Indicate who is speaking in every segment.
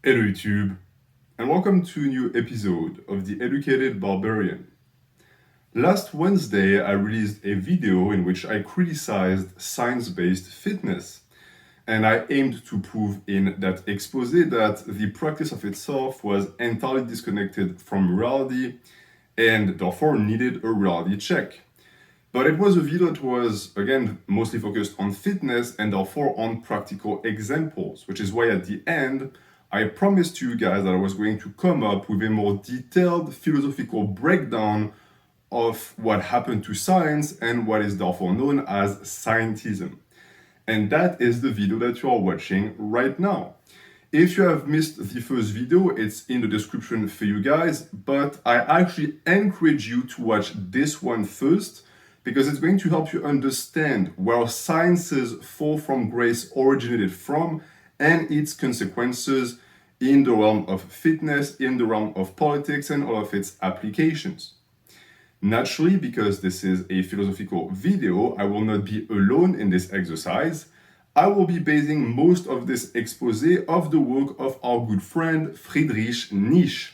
Speaker 1: Hello YouTube, and welcome to a new episode of The Educated Barbarian. Last Wednesday, I released a video in which I criticized science-based fitness, and I aimed to prove in that expose that the practice of itself was entirely disconnected from reality and therefore needed a reality check. But it was a video that was, again, mostly focused on fitness and therefore on practical examples, which is why at the end, I promised you guys that I was going to come up with a more detailed philosophical breakdown of what happened to science and what is therefore known as scientism. And that is the video that you are watching right now. If you have missed the first video, it's in the description for you guys, but I actually encourage you to watch this one first because it's going to help you understand where science's fall from grace originated from and its consequences in the realm of fitness, in the realm of politics, and all of its applications. Naturally, because this is a philosophical video, I will not be alone in this exercise. I will be basing most of this expose of the work of our good friend Friedrich Nietzsche,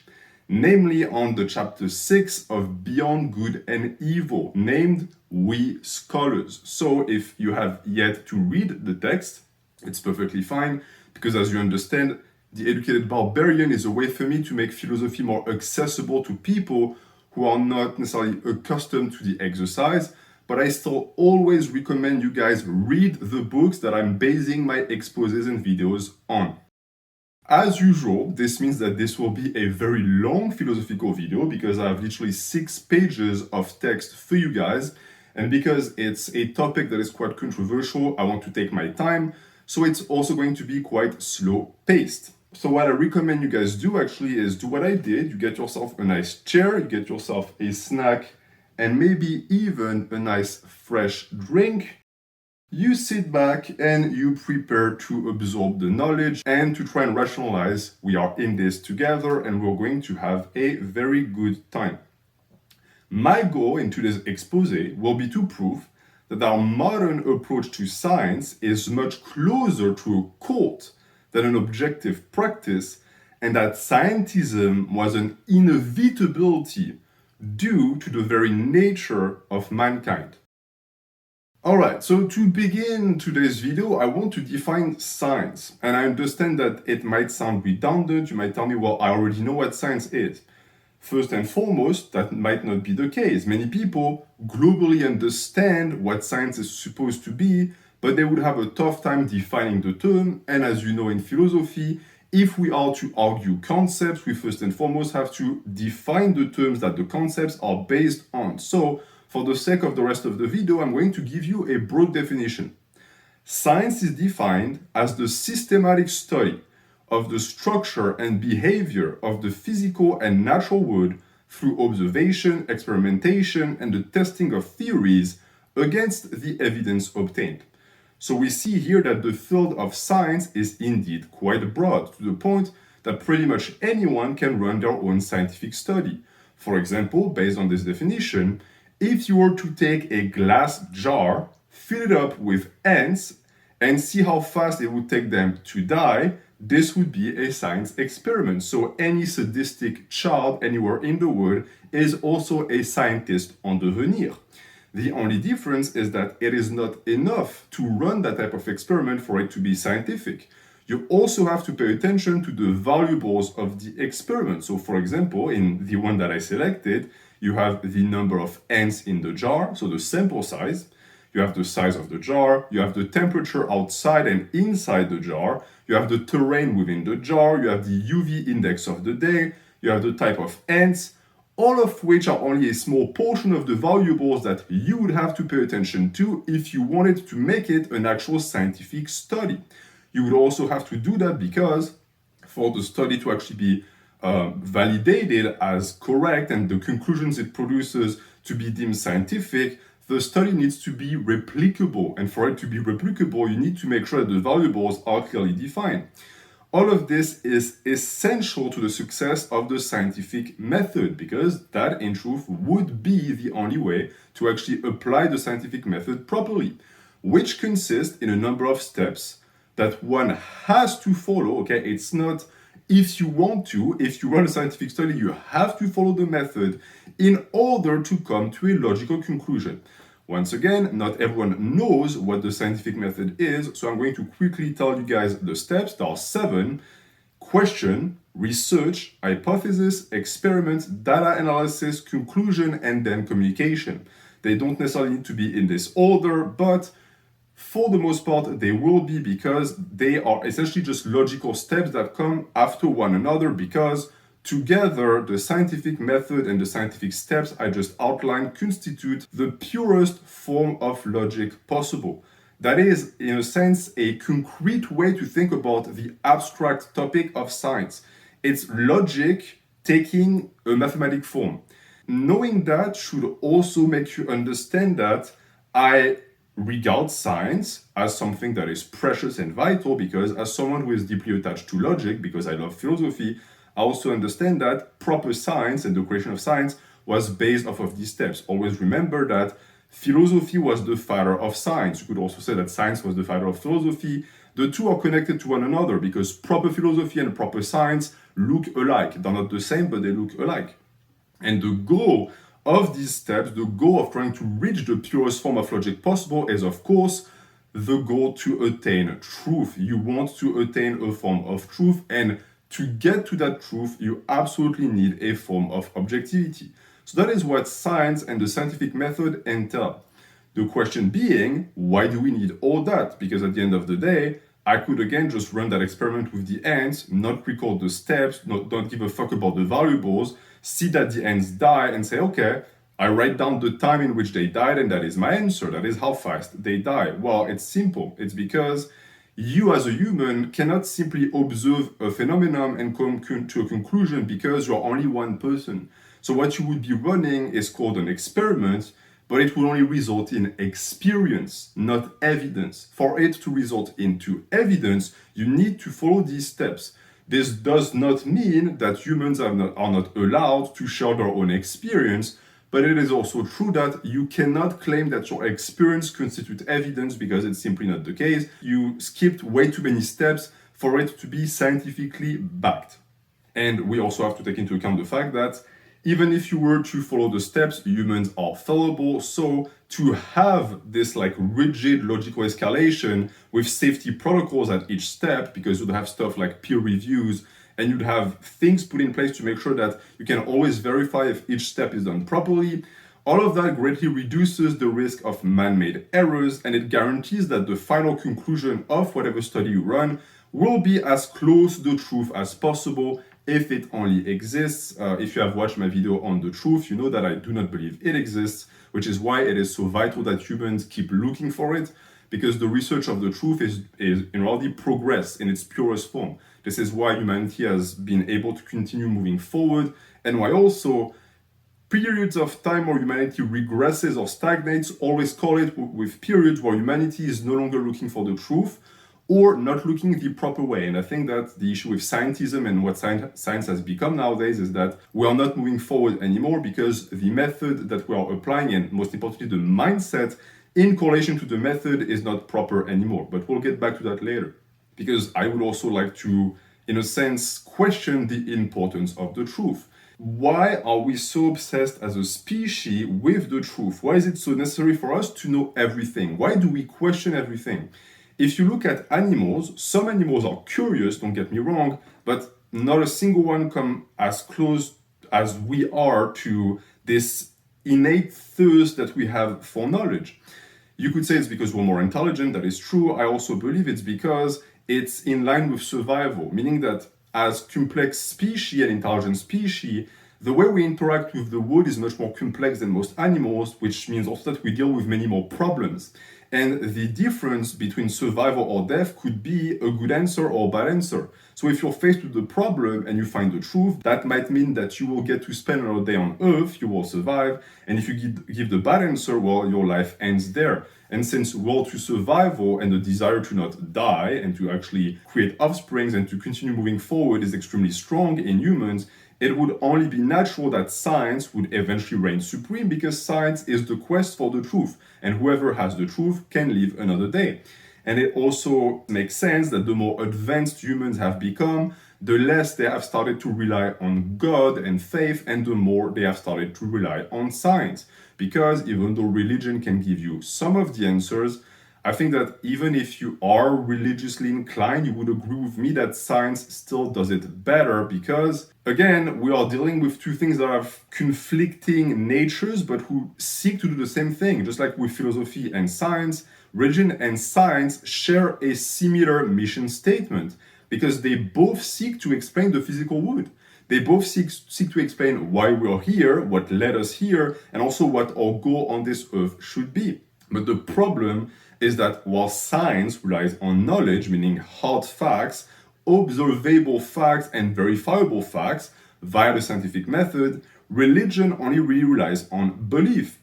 Speaker 1: namely on the chapter 6 of Beyond Good and Evil, named We Scholars. So if you have yet to read the text, it's perfectly fine, because as you understand, The Educated Barbarian is a way for me to make philosophy more accessible to people who are not necessarily accustomed to the exercise, but I still always recommend you guys read the books that I'm basing my exposes and videos on. As usual, this means that this will be a very long philosophical video because I have literally 6 pages of text for you guys, and because it's a topic that is quite controversial, I want to take my time, so it's also going to be quite slow paced. So what I recommend you guys do actually is do what I did. You get yourself a nice chair, you get yourself a snack, and maybe even a nice fresh drink. You sit back and you prepare to absorb the knowledge and to try and rationalize we are in this together and we're going to have a very good time. My goal in today's expose will be to prove that our modern approach to science is much closer to a cult than an objective practice, and that scientism was an inevitability due to the very nature of mankind. Alright, so to begin today's video, I want to define science. And I understand that it might sound redundant. You might tell me, well, I already know what science is. First and foremost, that might not be the case. Many people globally understand what science is supposed to be, but they would have a tough time defining the term. And as you know in philosophy, if we are to argue concepts, we first and foremost have to define the terms that the concepts are based on. So, for the sake of the rest of the video, I'm going to give you a broad definition. Science is defined as the systematic study of the structure and behavior of the physical and natural world through observation, experimentation, and the testing of theories against the evidence obtained. So we see here that the field of science is indeed quite broad, to the point that pretty much anyone can run their own scientific study. For example, based on this definition, if you were to take a glass jar, fill it up with ants, and see how fast it would take them to die, this would be a science experiment. So any sadistic child anywhere in the world is also a scientist en devenir. The only difference is that it is not enough to run that type of experiment for it to be scientific. You also have to pay attention to the valuables of the experiment. So for example, in the one that I selected, you have the number of ants in the jar, so the sample size. You have the size of the jar, you have the temperature outside and inside the jar, you have the terrain within the jar, you have the UV index of the day, you have the type of ants, all of which are only a small portion of the valuables that you would have to pay attention to if you wanted to make it an actual scientific study. You would also have to do that because for the study to actually be validated as correct and the conclusions it produces to be deemed scientific, the study needs to be replicable. And for it to be replicable, you need to make sure that the valuables are clearly defined. All of this is essential to the success of the scientific method because that, in truth, would be the only way to actually apply the scientific method properly, which consists in a number of steps that one has to follow. Okay, it's not if you want to, if you run a scientific study, you have to follow the method in order to come to a logical conclusion. Once again, not everyone knows what the scientific method is, so I'm going to quickly tell you guys the steps. There are 7: question, research, hypothesis, experiment, data analysis, conclusion, and then communication. They don't necessarily need to be in this order, but for the most part, they will be, because they are essentially just logical steps that come after one another, because together, the scientific method and the scientific steps I just outlined constitute the purest form of logic possible. That is, in a sense, a concrete way to think about the abstract topic of science. It's logic taking a mathematic form. Knowing that should also make you understand that I regard science as something that is precious and vital, because as someone who is deeply attached to logic, because I love philosophy, I also understand that proper science and the creation of science was based off of these steps. Always remember that philosophy was the father of science. You could also say that science was the father of philosophy. The two are connected to one another because proper philosophy and proper science look alike. They're not the same, but they look alike. And the goal of these steps, the goal of trying to reach the purest form of logic possible, is of course the goal to attain truth. You want to attain a form of truth, and to get to that truth, you absolutely need a form of objectivity. So that is what science and the scientific method entail. The question being, why do we need all that? Because at the end of the day, I could again just run that experiment with the ants, not record the steps, don't give a fuck about the variables, see that the ants die and say, okay, I write down the time in which they died and that is my answer. That is how fast they die. Well, it's simple. It's because you as a human cannot simply observe a phenomenon and come to a conclusion because you're only one person. So what you would be running is called an experiment, but it will only result in experience, not evidence. For it to result into evidence, you need to follow these steps. This does not mean that humans are not allowed to share their own experience, but it is also true that you cannot claim that your experience constitutes evidence, because it's simply not the case. You skipped way too many steps for it to be scientifically backed. And we also have to take into account the fact that even if you were to follow the steps, humans are fallible. So to have this like rigid logical escalation with safety protocols at each step, because you'd have stuff like peer reviews and you'd have things put in place to make sure that you can always verify if each step is done properly, all of that greatly reduces the risk of man-made errors, and it guarantees that the final conclusion of whatever study you run will be as close to the truth as possible, if it only exists. If you have watched my video on the truth, you know that I do not believe it exists, which is why it is so vital that humans keep looking for it, because the research of the truth is in reality progress in its purest form. This is why humanity has been able to continue moving forward, and why also periods of time where humanity regresses or stagnates, always call it with periods where humanity is no longer looking for the truth, or not looking the proper way. And I think that the issue with scientism and what science has become nowadays is that we are not moving forward anymore because the method that we are applying, and most importantly the mindset in correlation to the method, is not proper anymore. But we'll get back to that later, because I would also like to, in a sense, question the importance of the truth. Why are we so obsessed as a species with the truth? Why is it so necessary for us to know everything? Why do we question everything? If you look at animals, some animals are curious, don't get me wrong, but not a single one come as close as we are to this innate thirst that we have for knowledge. You could say it's because we're more intelligent, that is true. I also believe it's because it's in line with survival, meaning that as complex species and intelligent species, the way we interact with the world is much more complex than most animals, which means also that we deal with many more problems. And the difference between survival or death could be a good answer or a bad answer. So if you're faced with the problem and you find the truth, that might mean that you will get to spend another day on Earth, you will survive. And if you give the bad answer, well, your life ends there. And since will to survival and the desire to not die and to actually create offsprings and to continue moving forward is extremely strong in humans, it would only be natural that science would eventually reign supreme, because science is the quest for the truth, and whoever has the truth can live another day. And it also makes sense that the more advanced humans have become, the less they have started to rely on God and faith, and the more they have started to rely on science. Because even though religion can give you some of the answers, I think that even if you are religiously inclined, you would agree with me that science still does it better because, again, we are dealing with two things that have conflicting natures but who seek to do the same thing. Just like with philosophy and science, religion and science share a similar mission statement because they both seek to explain the physical world. They both seek to explain why we are here, what led us here, and also what our goal on this earth should be. But the problem is that while science relies on knowledge, meaning hard facts, observable facts, and verifiable facts via the scientific method, religion only really relies on belief.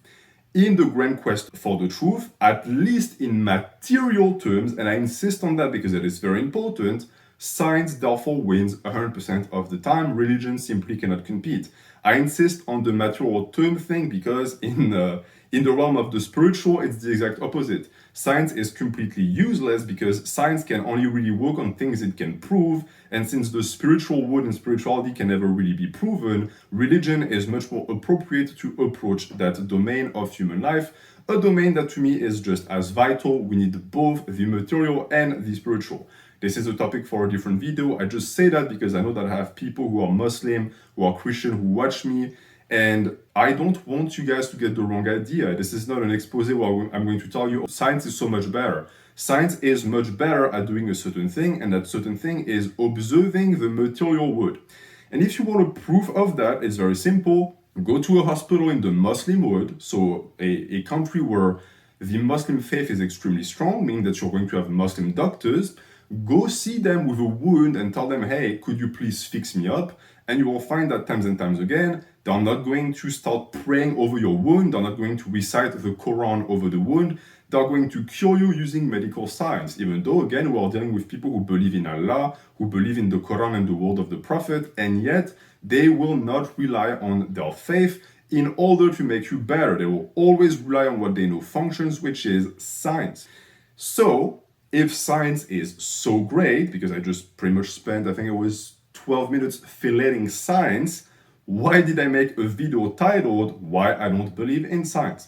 Speaker 1: In the grand quest for the truth, at least in material terms, and I insist on that because it is very important, science therefore wins 100% of the time. Religion simply cannot compete. I insist on the material term thing because in the realm of the spiritual, it's the exact opposite. Science is completely useless because science can only really work on things it can prove, and since the spiritual world and spirituality can never really be proven, religion is much more appropriate to approach that domain of human life, a domain that to me is just as vital. We need both the material and the spiritual. This is a topic for a different video. I just say that because I know that I have people who are Muslim, who are Christian, who watch me, and I don't want you guys to get the wrong idea. This is not an expose where I'm going to tell you science is so much better. Science is much better at doing a certain thing, and that certain thing is observing the material world. And if you want a proof of that, it's very simple. Go to a hospital in the Muslim world, so a country where the Muslim faith is extremely strong, meaning that you're going to have Muslim doctors. Go see them with a wound and tell them, hey, could you please fix me up? And you will find that times and times again, they're not going to start praying over your wound. They're not going to recite the Quran over the wound. They're going to cure you using medical science, even though, again, we are dealing with people who believe in Allah, who believe in the Quran and the word of the Prophet, and yet they will not rely on their faith in order to make you better. They will always rely on what they know functions, which is science. So, if science is so great, because I just pretty much spent, I think it was 12 minutes filleting science, why did I make a video titled Why I Don't Believe in Science?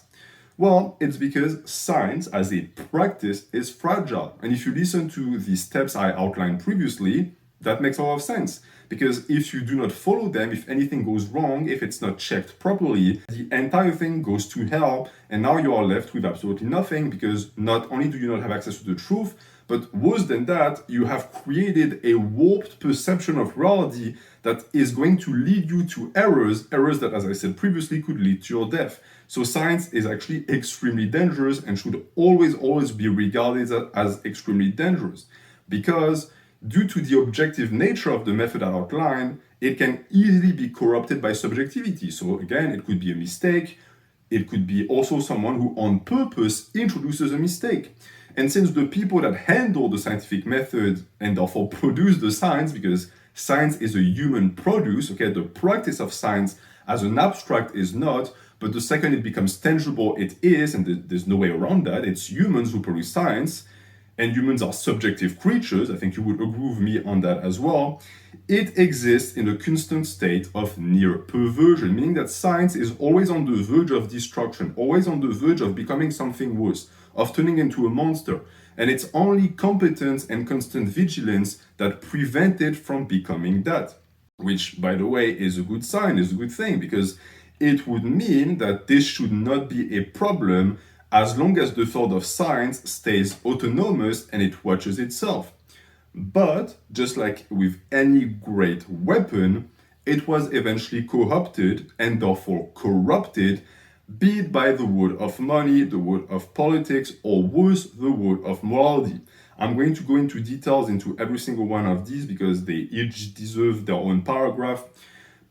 Speaker 1: Well, it's because science as a practice is fragile. And if you listen to the steps I outlined previously, that makes a lot of sense. Because if you do not follow them, if anything goes wrong, if it's not checked properly, the entire thing goes to hell, and now you are left with absolutely nothing because not only do you not have access to the truth, but worse than that, you have created a warped perception of reality that is going to lead you to errors that, as I said previously, could lead to your death. So science is actually extremely dangerous and should always be regarded as extremely dangerous because due to the objective nature of the method I outlined, it can easily be corrupted by subjectivity. So again, it could be a mistake. It could be also someone who on purpose introduces a mistake. And since the people that handle the scientific method and therefore produce the science, because science is a human produce, okay, the practice of science as an abstract is not, but the second it becomes tangible, it is, and there's no way around that. It's humans who produce science, and humans are subjective creatures. I think you would agree with me on that as well. It exists in a constant state of near perversion, meaning that science is always on the verge of destruction, always on the verge of becoming something worse, of turning into a monster. And it's only competence and constant vigilance that prevent it from becoming that. Which, by the way, is a good sign, is a good thing, because it would mean that this should not be a problem as long as the thought of science stays autonomous and it watches itself. But, just like with any great weapon, it was eventually co-opted and therefore corrupted, be it by the word of money, the word of politics, or worse, the word of morality. I'm going to go into details into every single one of these because they each deserve their own paragraph.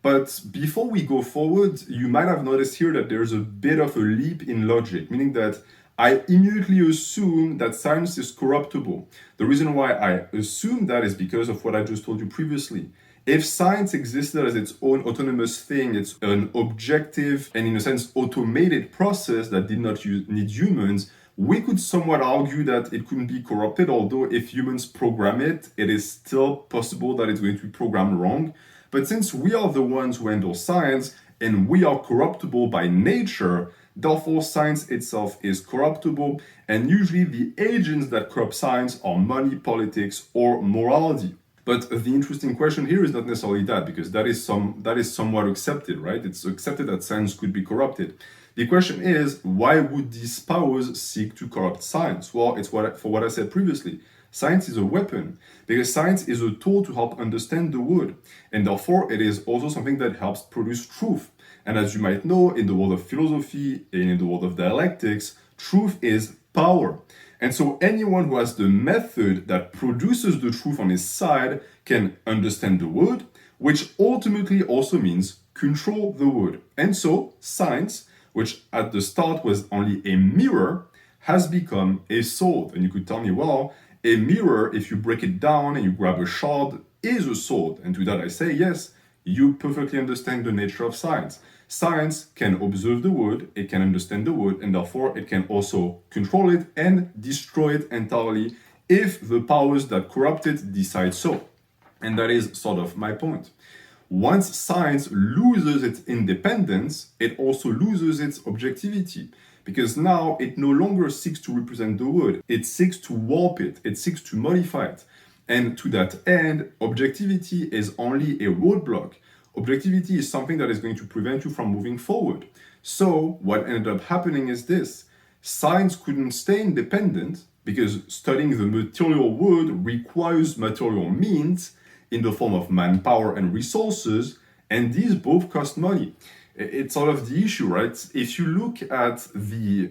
Speaker 1: But before we go forward, you might have noticed here that there's a bit of a leap in logic, meaning that I immediately assume that science is corruptible. The reason why I assume that is because of what I just told you previously. If science existed as its own autonomous thing, it's an objective and in a sense automated process that did not need humans, We could somewhat argue that it couldn't be corrupted, although if humans program it, it is still possible that it's going to be programmed wrong. But since we are the ones who handle science, and we are corruptible by nature, therefore science itself is corruptible, and usually the agents that corrupt science are money, politics, or morality. But the interesting question here is not necessarily that, because that is somewhat accepted, right? It's accepted that science could be corrupted. The question is, why would these powers seek to corrupt science? Well, it's for what I said previously. Science is a weapon, because science is a tool to help understand the world, and therefore it is also something that helps produce truth. And as you might know, in the world of philosophy and in the world of dialectics, truth is power. And so anyone who has the method that produces the truth on his side can understand the world, which ultimately also means control the world. And so science, which at the start was only a mirror, has become a sword. And you could tell me, well, a mirror, if you break it down and you grab a shard, is a sword. And to that I say, yes, you perfectly understand the nature of science. Science can observe the world, it can understand the world, and therefore it can also control it and destroy it entirely if the powers that corrupt it decide so. And that is sort of my point. Once science loses its independence, it also loses its objectivity, because now it no longer seeks to represent the world, it seeks to warp it, it seeks to modify it. And to that end, objectivity is only a roadblock. Objectivity is something that is going to prevent you from moving forward. So what ended up happening is this. Science couldn't stay independent because studying the material world requires material means in the form of manpower and resources, and these both cost money. It's sort of the issue, right? If you look at the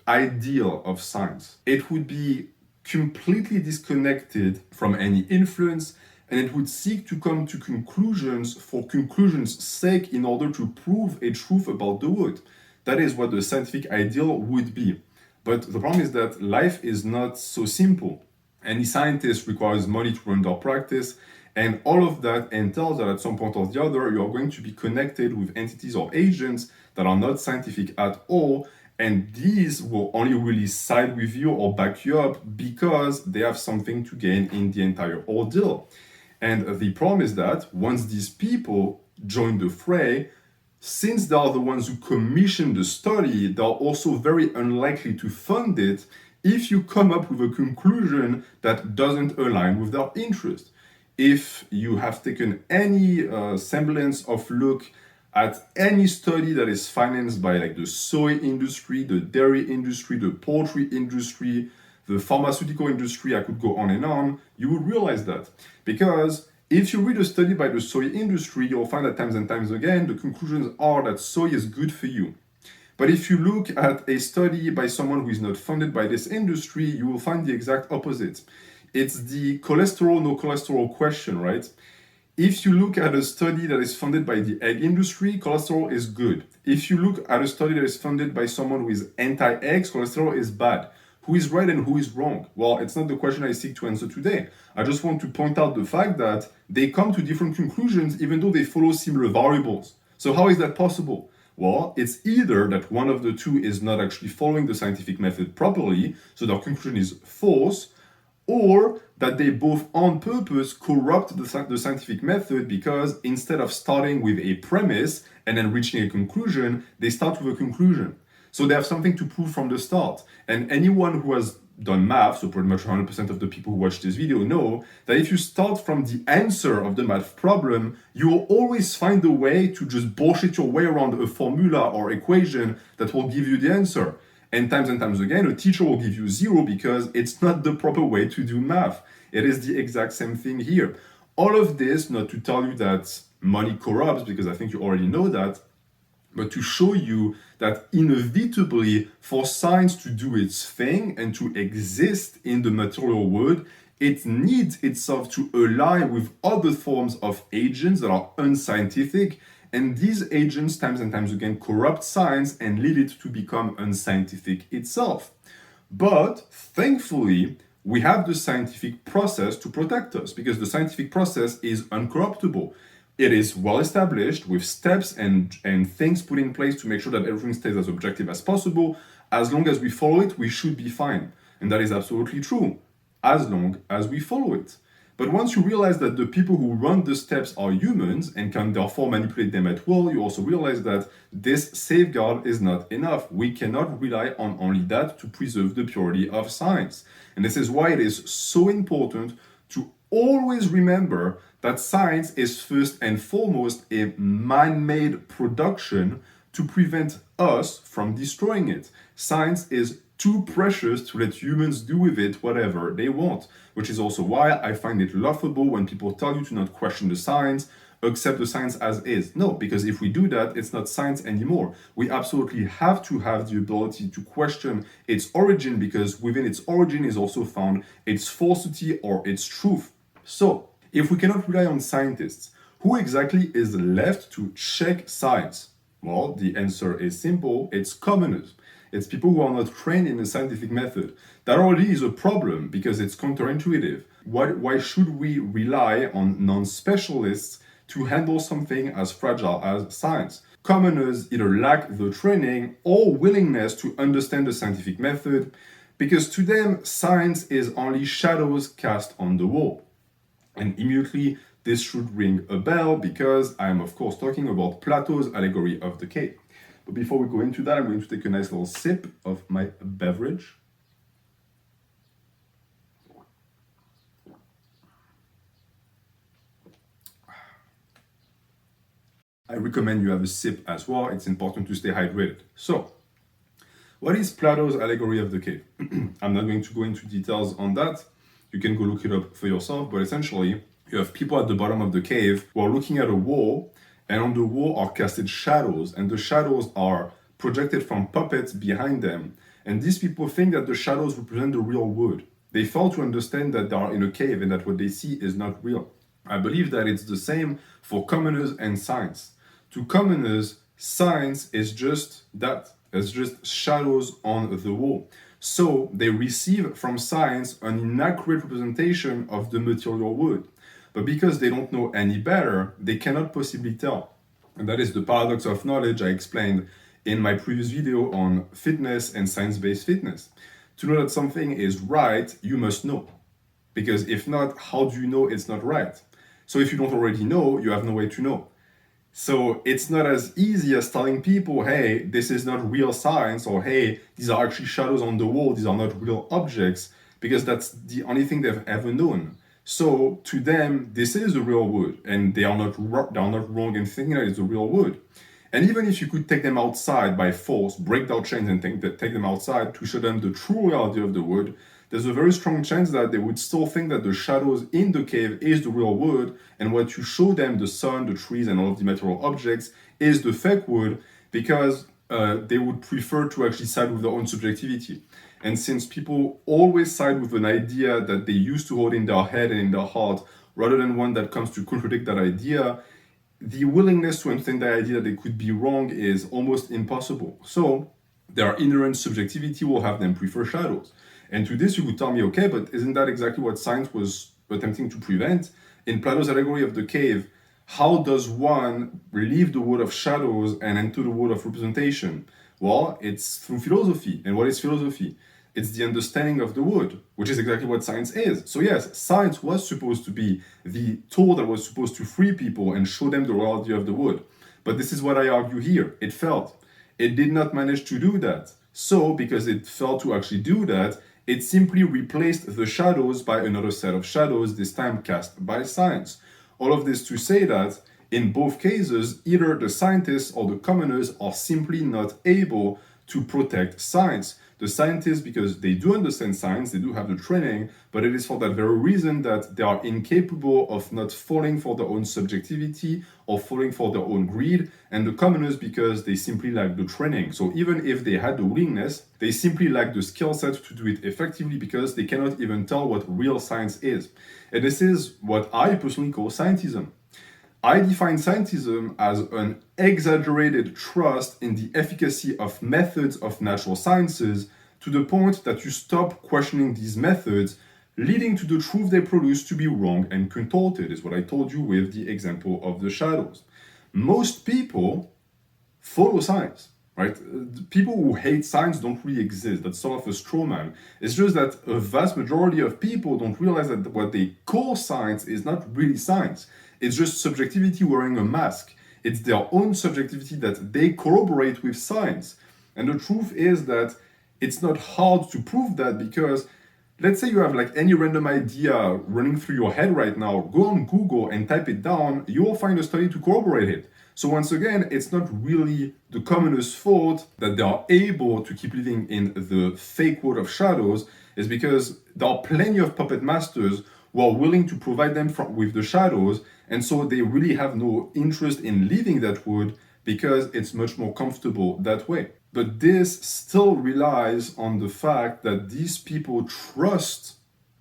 Speaker 1: ideal of science, it would be completely disconnected from any influence, and it would seek to come to conclusions for conclusions' sake in order to prove a truth about the world. That is what the scientific ideal would be. But the problem is that life is not so simple. Any scientist requires money to run their practice, and all of that entails that at some point or the other, you are going to be connected with entities or agents that are not scientific at all, and these will only really side with you or back you up because they have something to gain in the entire ordeal. And the problem is that once these people join the fray, since they are the ones who commission the study, they are also very unlikely to fund it if you come up with a conclusion that doesn't align with their interest. If you have taken any semblance of look at any study that is financed by like the soy industry, the dairy industry, the poultry industry, the pharmaceutical industry, I could go on, you will realize that. Because if you read a study by the soy industry, you'll find that times and times again, the conclusions are that soy is good for you. But if you look at a study by someone who is not funded by this industry, you will find the exact opposite. It's the cholesterol, no cholesterol question, right? If you look at a study that is funded by the egg industry, cholesterol is good. If you look at a study that is funded by someone who is anti-eggs, cholesterol is bad. Who is right and who is wrong? Well, it's not the question I seek to answer today. I just want to point out the fact that they come to different conclusions even though they follow similar variables. So how is that possible? Well, it's either that one of the two is not actually following the scientific method properly, so their conclusion is false, or that they both on purpose corrupt the scientific method because instead of starting with a premise and then reaching a conclusion, they start with a conclusion. So they have something to prove from the start. And anyone who has done math, so pretty much 100% of the people who watch this video know that if you start from the answer of the math problem, you will always find a way to just bullshit your way around a formula or equation that will give you the answer. And times again, a teacher will give you 0 because it's not the proper way to do math. It is the exact same thing here. All of this, not to tell you that money corrupts, because I think you already know that, but to show you that inevitably for science to do its thing and to exist in the material world, it needs itself to ally with other forms of agents that are unscientific. And these agents, times and times again, corrupt science and lead it to become unscientific itself. But thankfully, we have the scientific process to protect us because the scientific process is uncorruptible. It is well established with steps and things put in place to make sure that everything stays as objective as possible. as long as we follow it, we should be fine. And that is absolutely true, as long as we follow it. But once you realize that the people who run the steps are humans and can therefore manipulate them at will, you also realize that this safeguard is not enough. We cannot rely on only that to preserve the purity of science. And this is why it is so important to always remember that science is first and foremost a man-made production to prevent us from destroying it. Science is too precious to let humans do with it whatever they want, which is also why I find it laughable when people tell you to not question the science, accept the science as is. No, because if we do that, it's not science anymore. We absolutely have to have the ability to question its origin, because within its origin is also found its falsity or its truth. So, if we cannot rely on scientists, who exactly is left to check science? Well, the answer is simple, it's commoners. It's people who are not trained in the scientific method. That already is a problem because it's counterintuitive. Why should we rely on non-specialists to handle something as fragile as science? Commoners either lack the training or willingness to understand the scientific method, because to them, science is only shadows cast on the wall. And immediately, this should ring a bell because I'm of course talking about Plato's allegory of the cave. But before we go into that, I'm going to take a nice little sip of my beverage. I recommend you have a sip as well. It's important to stay hydrated. So, what is Plato's allegory of the cave? I'm not going to go into details on that. You can go look it up for yourself, but essentially, you have people at the bottom of the cave who are looking at a wall, and on the wall are casted shadows, and the shadows are projected from puppets behind them. And these people think that the shadows represent the real world. They fail to understand that they are in a cave and that what they see is not real. I believe that it's the same for commoners and science. To commoners, science is just that. It's just shadows on the wall. So they receive from science an inaccurate representation of the material world. But because they don't know any better, they cannot possibly tell. And that is the paradox of knowledge I explained in my previous video on fitness and science-based fitness. To know that something is right, you must know. Because if not, how do you know it's not right? So if you don't already know, you have no way to know. So it's not as easy as telling people, hey, this is not real science, or hey, these are actually shadows on the wall, these are not real objects, because that's the only thing they've ever known. So to them, this is the real world, and they are not wrong in thinking that it's the real world. And even if you could take them outside by force, break their chains and take them outside to show them the true reality of the world, there's a very strong chance that they would still think that the shadows in the cave is the real world, and what you show them, the sun, the trees, and all of the material objects, is the fake world, because they would prefer to actually side with their own subjectivity. And since people always side with an idea that they used to hold in their head and in their heart, rather than one that comes to contradict that idea, the willingness to understand the idea that they could be wrong is almost impossible. So their inherent subjectivity will have them prefer shadows. And to this you would tell me, okay, but isn't that exactly what science was attempting to prevent? In Plato's allegory of the cave, how does one leave the world of shadows and enter the world of representation? Well, it's through philosophy. And what is philosophy? It's the understanding of the world, which is exactly what science is. So yes, science was supposed to be the tool that was supposed to free people and show them the reality of the world. But this is what I argue here. It failed. It did not manage to do that. So, because it failed to actually do that, it simply replaced the shadows by another set of shadows, this time cast by science. All of this to say that, in both cases, either the scientists or the commoners are simply not able to protect science. The scientists, because they do understand science, they do have the training, but it is for that very reason that they are incapable of not falling for their own subjectivity or falling for their own greed, and the commoners because they simply lack the training. So even if they had the willingness, they simply lack the skill set to do it effectively because they cannot even tell what real science is. And this is what I personally call scientism. I define scientism as an exaggerated trust in the efficacy of methods of natural sciences to the point that you stop questioning these methods, leading to the truth they produce to be wrong and contorted, is what I told you with the example of the shadows. Most people follow science. right? People who hate science don't really exist. That's sort of a straw man. It's just that a vast majority of people don't realize that what they call science is not really science. It's just subjectivity wearing a mask. It's their own subjectivity that they corroborate with science. And the truth is that it's not hard to prove that, because let's say you have like any random idea running through your head right now, go on Google and type it down, you will find a study to corroborate it. So once again, it's not really the commoners' fault that they are able to keep living in the fake world of shadows. It's because there are plenty of puppet masters who are willing to provide them with the shadows, and so they really have no interest in leaving that world because it's much more comfortable that way. But this still relies on the fact that these people trust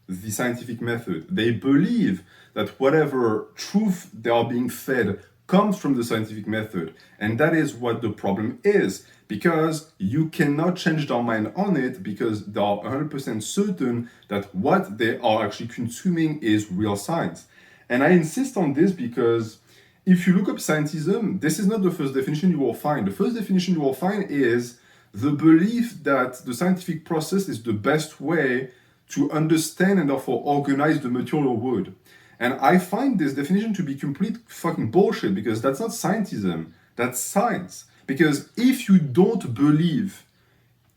Speaker 1: the scientific method. They believe that whatever truth they are being fed comes from the scientific method. And that is what the problem is, because you cannot change their mind on it, because they are 100% certain that what they are actually consuming is real science. And I insist on this because if you look up scientism, this is not the first definition you will find. The first definition you will find is the belief that the scientific process is the best way to understand and therefore organize the material world. And I find this definition to be complete fucking bullshit, because that's not scientism, that's science. Because if you don't believe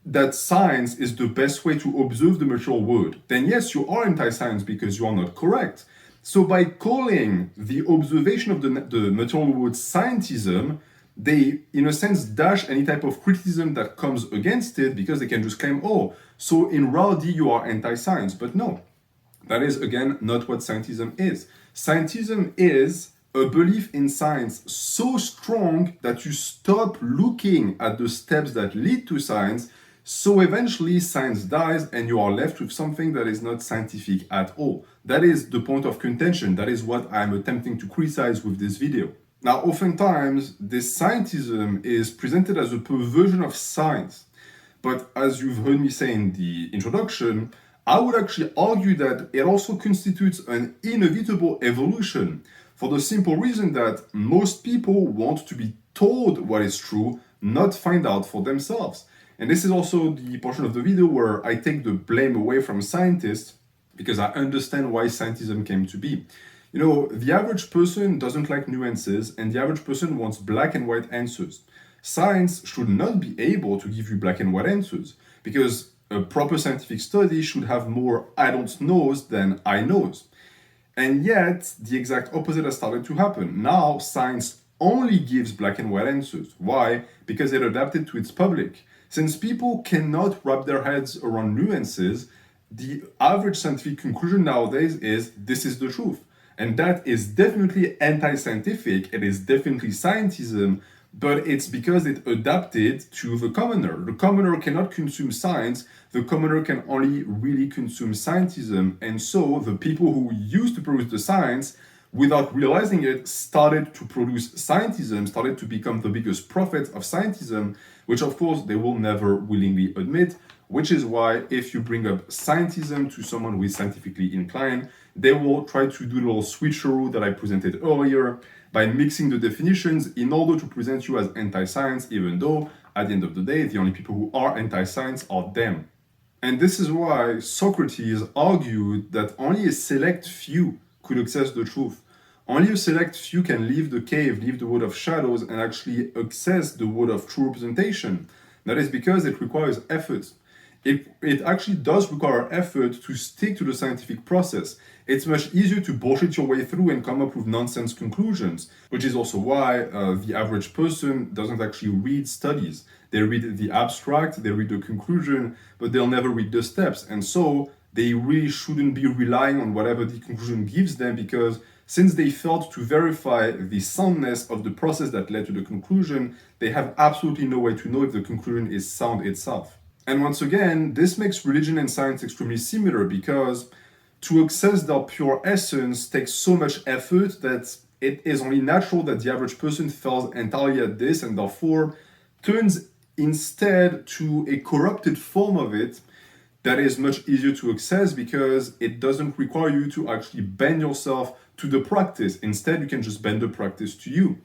Speaker 1: that science is the best way to observe the material world, then yes, you are anti-science because you are not correct. So by calling the observation of the material world scientism, they, in a sense, dash any type of criticism that comes against it, because they can just claim, oh, so in reality you are anti-science. But no, that is, again, not what scientism is. Scientism is a belief in science so strong that you stop looking at the steps that lead to science, so eventually science dies and you are left with something that is not scientific at all. That is the point of contention. That is what I'm attempting to criticize with this video. Now, oftentimes, this scientism is presented as a perversion of science. But as you've heard me say in the introduction, I would actually argue that it also constitutes an inevitable evolution, for the simple reason that most people want to be told what is true, not find out for themselves. And this is also the portion of the video where I take the blame away from scientists, because I understand why scientism came to be. You know, the average person doesn't like nuances, and the average person wants black and white answers. Science should not be able to give you black and white answers, because a proper scientific study should have more I don't knows than I knows. And yet, the exact opposite has started to happen. Now, science only gives black and white answers. Why? Because it adapted to its public. Since people cannot wrap their heads around nuances, the average scientific conclusion nowadays is this is the truth. And that is definitely anti-scientific, it is definitely scientism, but it's because it adapted to the commoner. The commoner cannot consume science, the commoner can only really consume scientism, and so the people who used to produce the science, without realizing it, started to produce scientism, started to become the biggest prophet of scientism, which of course they will never willingly admit, which is why if you bring up scientism to someone who is scientifically inclined, they will try to do the little switcheroo that I presented earlier by mixing the definitions in order to present you as anti-science, even though at the end of the day, the only people who are anti-science are them. And this is why Socrates argued that only a select few could access the truth. Only a select few can leave the cave, leave the world of shadows, and actually access the world of true representation. That is because it requires effort. It actually does require effort to stick to the scientific process. It's much easier to bullshit your way through and come up with nonsense conclusions, which is also why the average person doesn't actually read studies. They read the abstract, they read the conclusion, but they'll never read the steps. And so they really shouldn't be relying on whatever the conclusion gives them, because since they failed to verify the soundness of the process that led to the conclusion, they have absolutely no way to know if the conclusion is sound itself. And once again, this makes religion and science extremely similar, because to access their pure essence takes so much effort that it is only natural that the average person fails entirely at this and therefore turns instead to a corrupted form of it that is much easier to access, because it doesn't require you to actually bend yourself to the practice. Instead, you can just bend the practice to you.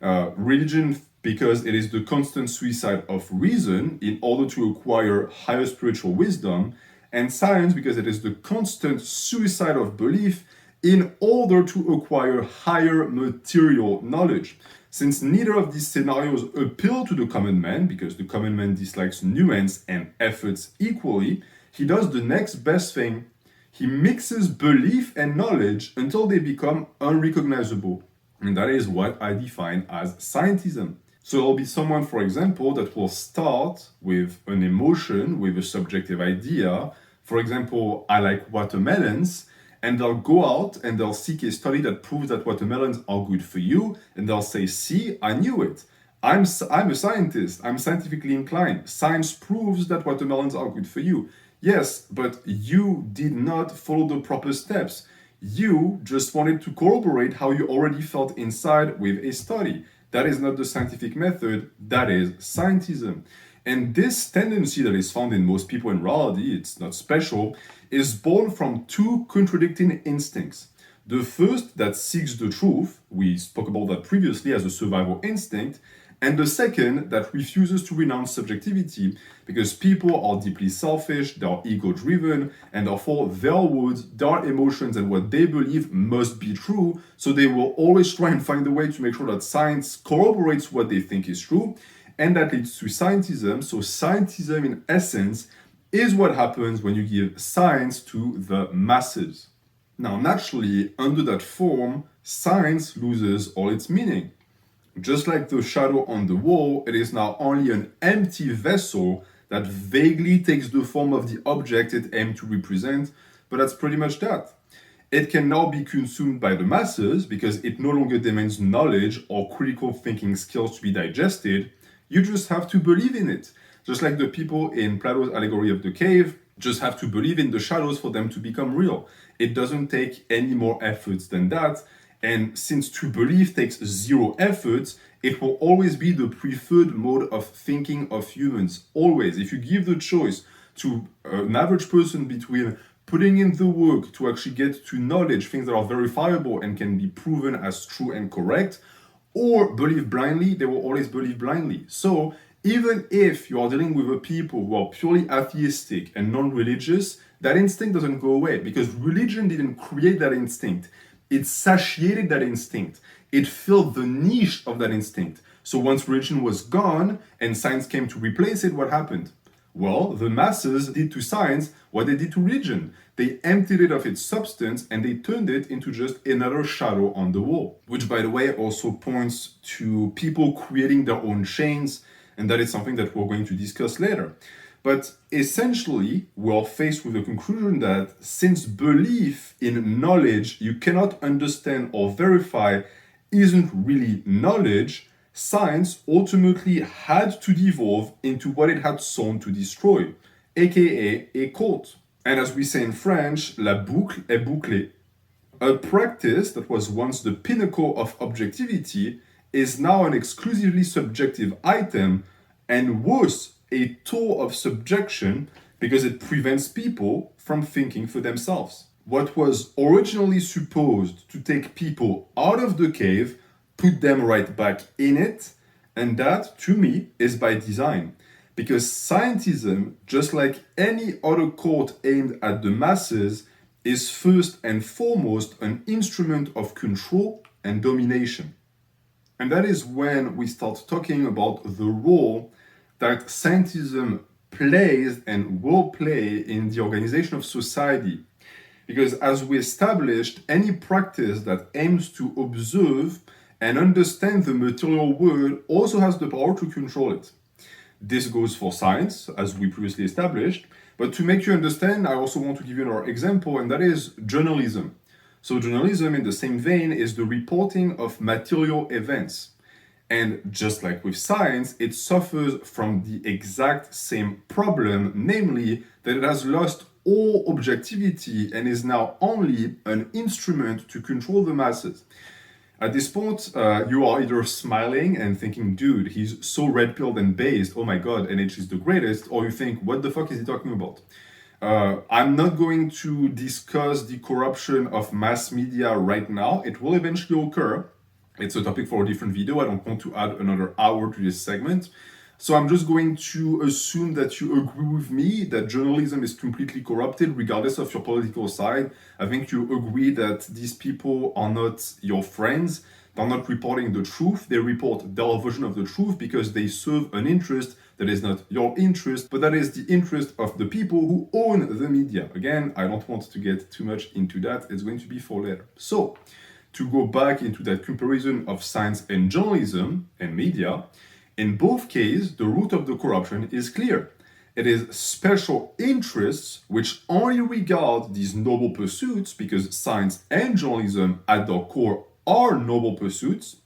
Speaker 1: Religion because it is the constant suicide of reason in order to acquire higher spiritual wisdom, and science because it is the constant suicide of belief in order to acquire higher material knowledge. Since neither of these scenarios appeal to the common man, because the common man dislikes nuance and efforts equally, he does the next best thing. He mixes belief and knowledge until they become unrecognizable. And that is what I define as scientism. So there'll be someone, for example, that will start with an emotion, with a subjective idea. For example, I like watermelons, and they'll go out and they'll seek a study that proves that watermelons are good for you, and they'll say, see, I knew it. I'm a scientist, I'm scientifically inclined. Science proves that watermelons are good for you. Yes, but you did not follow the proper steps. You just wanted to corroborate how you already felt inside with a study. That is not the scientific method, that is scientism. And this tendency that is found in most people in reality, it's not special, is born from two contradicting instincts. The first that seeks the truth, we spoke about that previously as a survival instinct, and the second that refuses to renounce subjectivity because people are deeply selfish, they are ego-driven, and therefore their words, their emotions, and what they believe must be true, so they will always try and find a way to make sure that science corroborates what they think is true, and that leads to scientism. So scientism, in essence, is what happens when you give science to the masses. Now, naturally, under that form, science loses all its meaning. Just like the shadow on the wall, it is now only an empty vessel that vaguely takes the form of the object it aimed to represent, but that's pretty much that. It can now be consumed by the masses because it no longer demands knowledge or critical thinking skills to be digested. You just have to believe in it. Just like the people in Plato's allegory of the cave just have to believe in the shadows for them to become real. It doesn't take any more efforts than that. And since to believe takes zero effort, it will always be the preferred mode of thinking of humans. Always. If you give the choice to an average person between putting in the work to actually get to knowledge, things that are verifiable and can be proven as true and correct, or believe blindly, they will always believe blindly. So even if you are dealing with a people who are purely atheistic and non-religious, that instinct doesn't go away because religion didn't create that instinct. It satiated that instinct. It filled the niche of that instinct. So once religion was gone and science came to replace it, what happened? Well, the masses did to science what they did to religion. They emptied it of its substance and they turned it into just another shadow on the wall. Which, by the way, also points to people creating their own chains, and that is something that we're going to discuss later. But essentially, we're faced with the conclusion that since belief in knowledge you cannot understand or verify isn't really knowledge, science ultimately had to devolve into what it had sought to destroy, aka a cult. And as we say in French, la boucle est bouclée. A practice that was once the pinnacle of objectivity is now an exclusively subjective item, and worse, a tool of subjection because it prevents people from thinking for themselves. What was originally supposed to take people out of the cave put them right back in it, and that, to me, is by design. Because scientism, just like any other cult aimed at the masses, is first and foremost an instrument of control and domination. And that is when we start talking about the role that scientism plays and will play in the organization of society. Because as we established, any practice that aims to observe and understand the material world also has the power to control it. This goes for science, as we previously established, but to make you understand, I also want to give you another example, and that is journalism. So journalism, in the same vein, is the reporting of material events. And just like with science, it suffers from the exact same problem, namely that it has lost all objectivity and is now only an instrument to control the masses. At this point, you are either smiling and thinking, dude, he's so red-pilled and based, oh my god, NH is the greatest, or you think, what the fuck is he talking about? I'm not going to discuss the corruption of mass media right now. It will eventually occur. It's a topic for a different video. I don't want to add another hour to this segment. So I'm just going to assume that you agree with me that journalism is completely corrupted regardless of your political side. I think you agree that these people are not your friends. They're not reporting the truth. They report their version of the truth because they serve an interest that is not your interest, but that is the interest of the people who own the media. Again, I don't want to get too much into that. It's going to be for later. So, to go back into that comparison of science and journalism and media, in both cases, the root of the corruption is clear. It is special interests which only regard these noble pursuits, because science and journalism at their core are noble pursuits,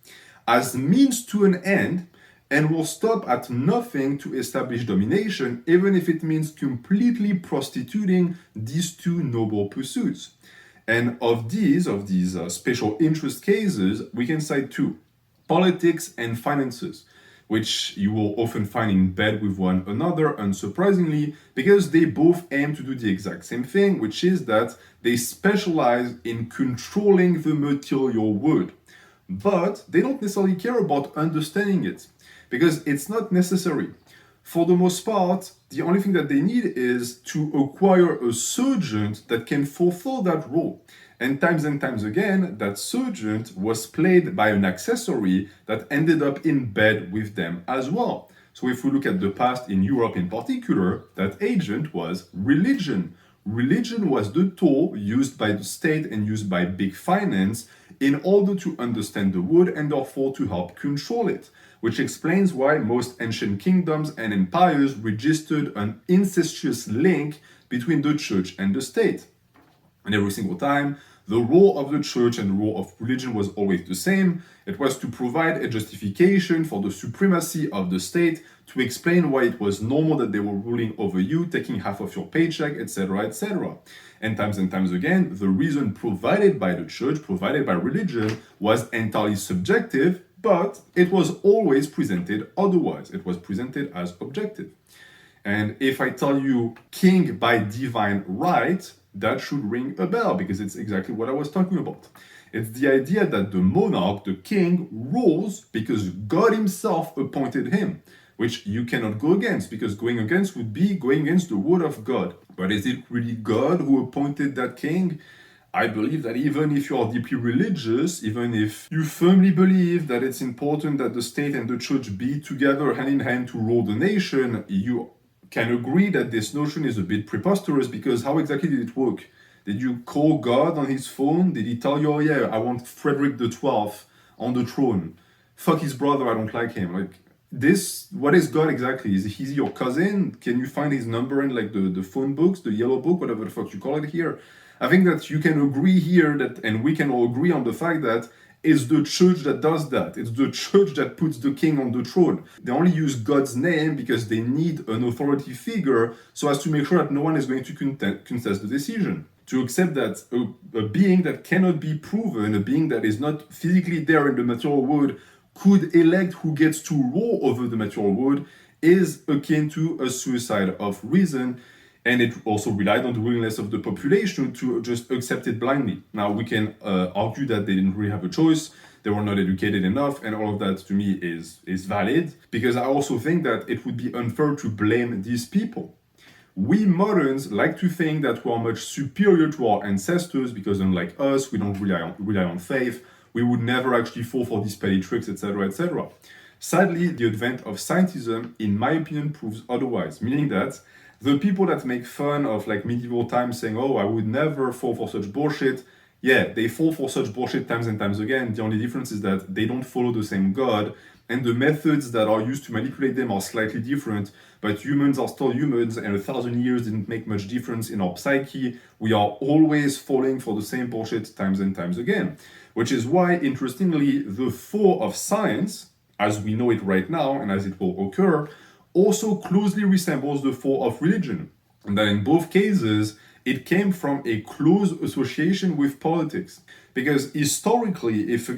Speaker 1: as means to an end, and will stop at nothing to establish domination, even if it means completely prostituting these two noble pursuits. And of these special interest cases, we can cite two: politics and finances, which you will often find in bed with one another, unsurprisingly, because they both aim to do the exact same thing, which is that they specialize in controlling the material world. But they don't necessarily care about understanding it, because it's not necessary. For the most part, the only thing that they need is to acquire a sergeant that can fulfill that role. And times again, that sergeant was played by an accessory that ended up in bed with them as well. So if we look at the past in Europe in particular, that agent was religion. Religion was the tool used by the state and used by big finance in order to understand the world and therefore to help control it, which explains why most ancient kingdoms and empires registered an incestuous link between the church and the state. And every single time, the role of the church and the role of religion was always the same. It was to provide a justification for the supremacy of the state, to explain why it was normal that they were ruling over you, taking half of your paycheck, etc., etc. And times again, the reason provided by the church, provided by religion, was entirely subjective, but it was always presented otherwise. It was presented as objective. And if I tell you king by divine right, that should ring a bell, because it's exactly what I was talking about. It's the idea that the monarch, the king, rules because God himself appointed him, which you cannot go against, because going against would be going against the word of God. But is it really God who appointed that king? I believe that even if you are deeply religious, even if you firmly believe that it's important that the state and the church be together hand in hand to rule the nation, you can agree that this notion is a bit preposterous, because how exactly did it work? Did you call God on his phone? Did he tell you, oh yeah, I want Frederick the 12th on the throne? Fuck his brother, I don't like him. Like, this, what is God exactly? Is he your cousin? Can you find his number in like the phone books, the yellow book, whatever the fuck you call it here? I think that you can agree here that, and we can all agree on the fact that it's the church that does that. It's the church that puts the king on the throne. They only use God's name because they need an authority figure so as to make sure that no one is going to contest the decision. To accept that a being that cannot be proven, a being that is not physically there in the material world, could elect who gets to rule over the material world, is akin to a suicide of reason. And it also relied on the willingness of the population to just accept it blindly. Now, we can argue that they didn't really have a choice, they were not educated enough, and all of that to me is valid, because I also think that it would be unfair to blame these people. We moderns like to think that we are much superior to our ancestors, because unlike us, we don't rely on faith, we would never actually fall for these petty tricks, etc., etc. Sadly, the advent of scientism, in my opinion, proves otherwise, meaning that the people that make fun of like medieval times saying, oh, I would never fall for such bullshit, yeah, they fall for such bullshit times and times again. The only difference is that they don't follow the same God, and the methods that are used to manipulate them are slightly different, but humans are still humans, and 1,000 years didn't make much difference in our psyche. We are always falling for the same bullshit times and times again, which is why, interestingly, the fall of science, as we know it right now and as it will occur, also closely resembles the fall of religion, and that in both cases it came from a close association with politics. Because historically, if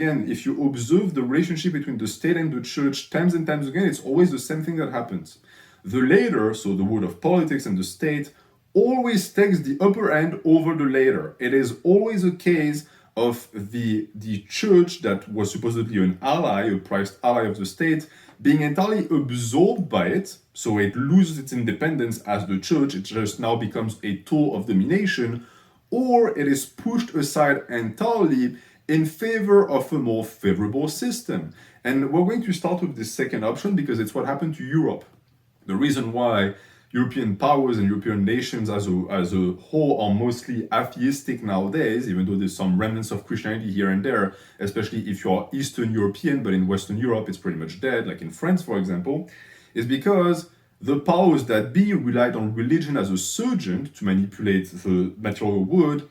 Speaker 1: you observe the relationship between the state and the church times and times again, it's always the same thing that happens. The later, so the world of politics and the state, always takes the upper hand over the later. It is always a case of the church that was supposedly an ally, a prized ally of the state, being entirely absorbed by it, so it loses its independence as the church, it just now becomes a tool of domination, or it is pushed aside entirely in favor of a more favorable system. And we're going to start with this second option because it's what happened to Europe. The reason why European powers and European nations as a whole are mostly atheistic nowadays, even though there's some remnants of Christianity here and there, especially if you're Eastern European, but in Western Europe it's pretty much dead, like in France, for example, is because the powers that be relied on religion as a surgeon to manipulate the material world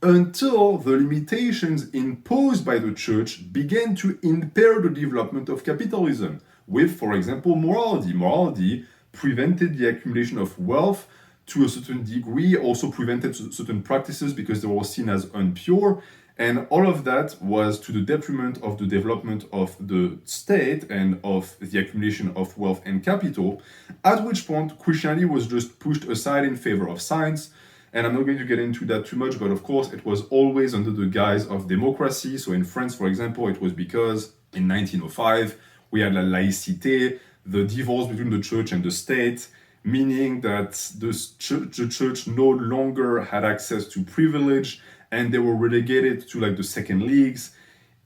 Speaker 1: until the limitations imposed by the church began to impair the development of capitalism, with, for example, morality. Morality prevented the accumulation of wealth to a certain degree, also prevented certain practices because they were seen as impure, and all of that was to the detriment of the development of the state and of the accumulation of wealth and capital, at which point Christianity was just pushed aside in favor of science. And I'm not going to get into that too much, but of course it was always under the guise of democracy. So in France, for example, it was because in 1905 we had la laïcité, the divorce between the church and the state, meaning that the church no longer had access to privilege and they were relegated to like the second leagues,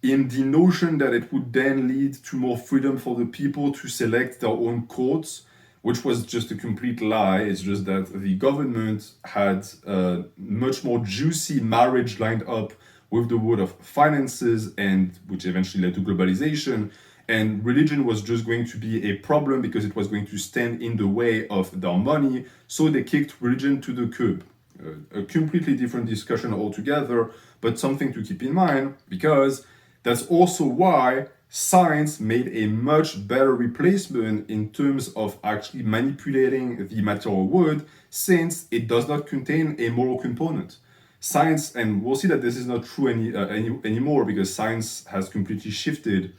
Speaker 1: in the notion that it would then lead to more freedom for the people to select their own courts, which was just a complete lie. It's just that the government had a much more juicy marriage lined up with the world of finances, and which eventually led to globalization. And religion was just going to be a problem because it was going to stand in the way of their money. So they kicked religion to the curb. A completely different discussion altogether, but something to keep in mind, because that's also why science made a much better replacement in terms of actually manipulating the material world, since it does not contain a moral component. Science, and we'll see that this is not true anymore because science has completely shifted,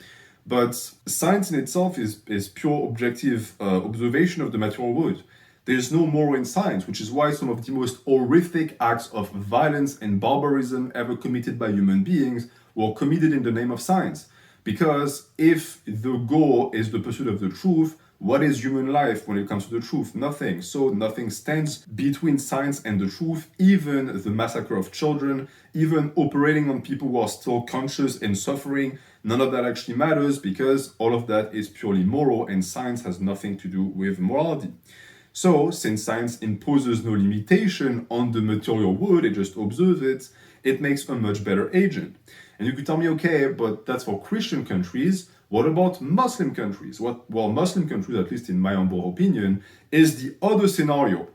Speaker 1: but science in itself is pure objective observation of the material world. There's no moral in science, which is why some of the most horrific acts of violence and barbarism ever committed by human beings were committed in the name of science. Because if the goal is the pursuit of the truth, what is human life when it comes to the truth? Nothing. So nothing stands between science and the truth, even the massacre of children, even operating on people who are still conscious and suffering. None of that actually matters because all of that is purely moral and science has nothing to do with morality. So, since science imposes no limitation on the material world, it just observes it, it makes a much better agent. And you could tell me, okay, but that's for Christian countries. What about Muslim countries? Well, Muslim countries, at least in my humble opinion, is the other scenario.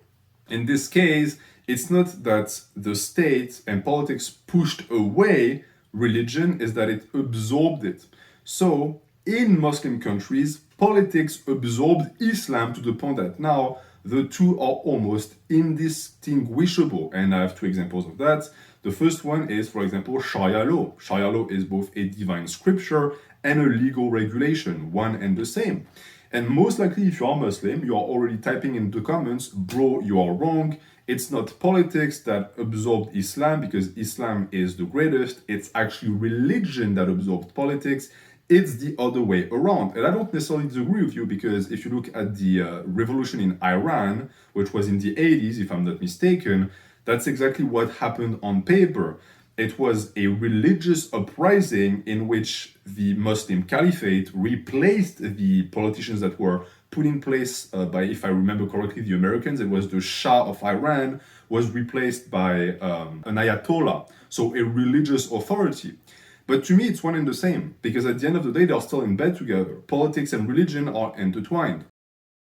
Speaker 1: In this case, it's not that the state and politics pushed away religion, is that it absorbed it. So, in Muslim countries, politics absorbed Islam to the point that now the two are almost indistinguishable. And I have two examples of that. The first one is, for example, Sharia law. Sharia law is both a divine scripture and a legal regulation, one and the same. And most likely, if you are Muslim, you are already typing in the comments, bro, you are wrong. It's not politics that absorbed Islam because Islam is the greatest. It's actually religion that absorbed politics. It's the other way around. And I don't necessarily disagree with you because if you look at the revolution in Iran, which was in the 80s, if I'm not mistaken, that's exactly what happened on paper. It was a religious uprising in which the Muslim Caliphate replaced the politicians that were put in place by, if I remember correctly, the Americans. It was the Shah of Iran was replaced by an Ayatollah, so a religious authority. But to me, it's one and the same, because at the end of the day, they're still in bed together. Politics and religion are intertwined.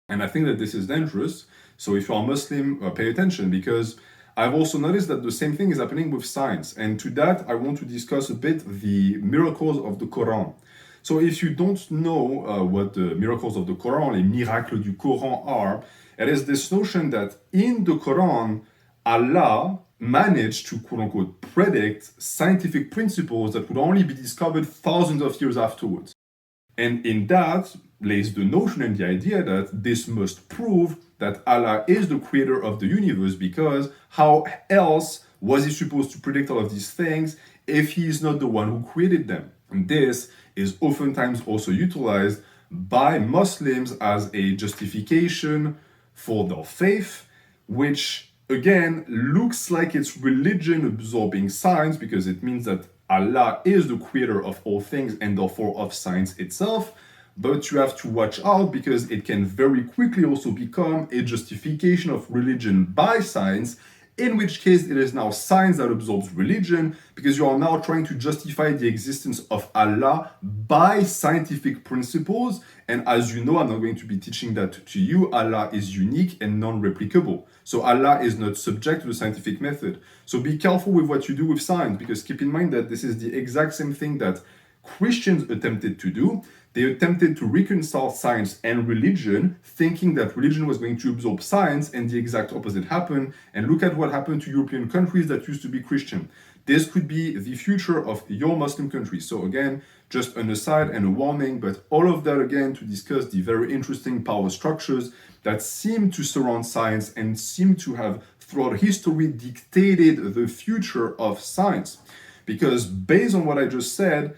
Speaker 1: And I think that this is dangerous. So if you're a Muslim, pay attention, because I've also noticed that the same thing is happening with science. And to that, I want to discuss a bit the miracles of the Quran. So if you don't know what the miracles of the Quran, les miracles du Coran are, it is this notion that in the Quran, Allah managed to quote-unquote predict scientific principles that would only be discovered thousands of years afterwards. And in that lays the notion and the idea that this must prove that Allah is the creator of the universe, because how else was he supposed to predict all of these things if he is not the one who created them. And this is oftentimes also utilized by Muslims as a justification for their faith, which again looks like it's religion absorbing science, because it means that Allah is the creator of all things and therefore of science itself. But you have to watch out, because it can very quickly also become a justification of religion by science, in which case it is now science that absorbs religion, because you are now trying to justify the existence of Allah by scientific principles. And as you know, I'm not going to be teaching that to you. Allah is unique and non-replicable. So Allah is not subject to the scientific method. So be careful with what you do with science, because keep in mind that this is the exact same thing that Christians attempted to do. They attempted to reconcile science and religion, thinking that religion was going to absorb science, and the exact opposite happened. And look at what happened to European countries that used to be Christian. This could be the future of your Muslim countries. So again, just an aside and a warning, but all of that again to discuss the very interesting power structures that seem to surround science and seem to have throughout history dictated the future of science. Because based on what I just said,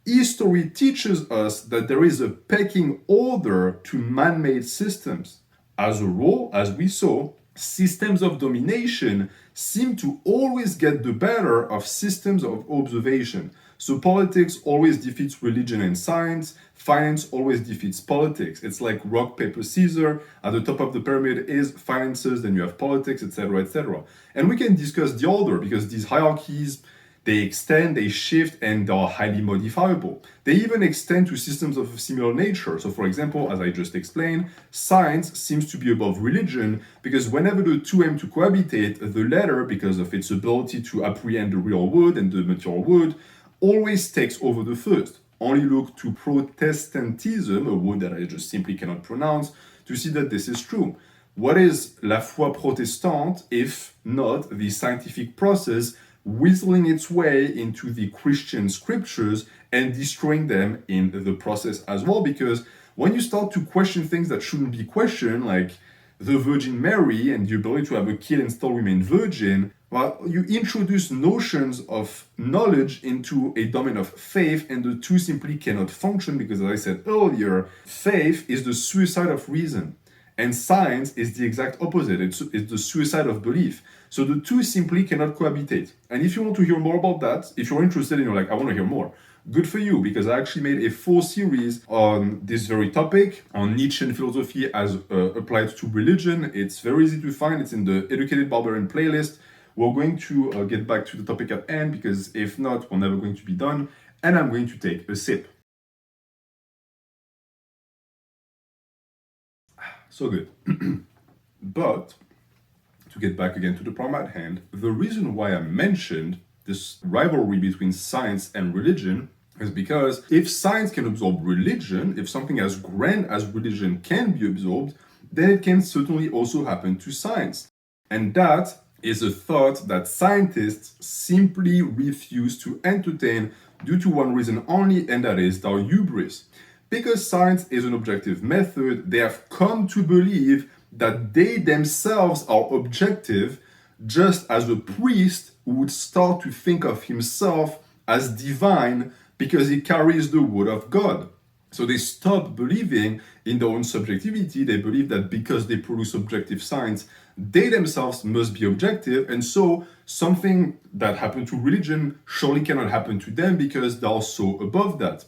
Speaker 1: history teaches us that there is a pecking order to man-made systems. As a rule, as we saw, systems of domination seem to always get the better of systems of observation. So politics always defeats religion and science, finance always defeats politics. It's like rock, paper, scissors. At the top of the pyramid is finances, then you have politics, etc., etc. And we can discuss the order, because these hierarchies, they extend, they shift, and they are highly modifiable. They even extend to systems of a similar nature. So for example, as I just explained, science seems to be above religion, because whenever the two aim to cohabitate, the latter, because of its ability to apprehend the real world and the material world, always takes over the first. Only look to Protestantism, a word that I just simply cannot pronounce, to see that this is true. What is la foi protestante if not the scientific process whistling its way into the Christian scriptures and destroying them in the process as well? Because when you start to question things that shouldn't be questioned, like the Virgin Mary and the ability to have a kid and still remain virgin, well, you introduce notions of knowledge into a domain of faith, and the two simply cannot function, because as I said earlier, faith is the suicide of reason. And science is the exact opposite. It's the suicide of belief. So the two simply cannot cohabitate. And if you want to hear more about that, if you're interested and you're like, I want to hear more, good for you, because I actually made a full series on this very topic, on Nietzschean philosophy as applied to religion. It's very easy to find. It's in the Educated Barbarian playlist. We're going to get back to the topic at hand, because if not, we're never going to be done. And I'm going to take a sip. So good. But to get back again to the problem at hand, the reason why I mentioned this rivalry between science and religion is because if science can absorb religion, if something as grand as religion can be absorbed, then it can certainly also happen to science. And that is a thought that scientists simply refuse to entertain due to one reason only, and that is their hubris. Because science is an objective method, they have come to believe that they themselves are objective, just as a priest would start to think of himself as divine because he carries the word of God. So they stop believing in their own subjectivity. They believe that because they produce objective science, they themselves must be objective. And so something that happened to religion surely cannot happen to them because they are so above that.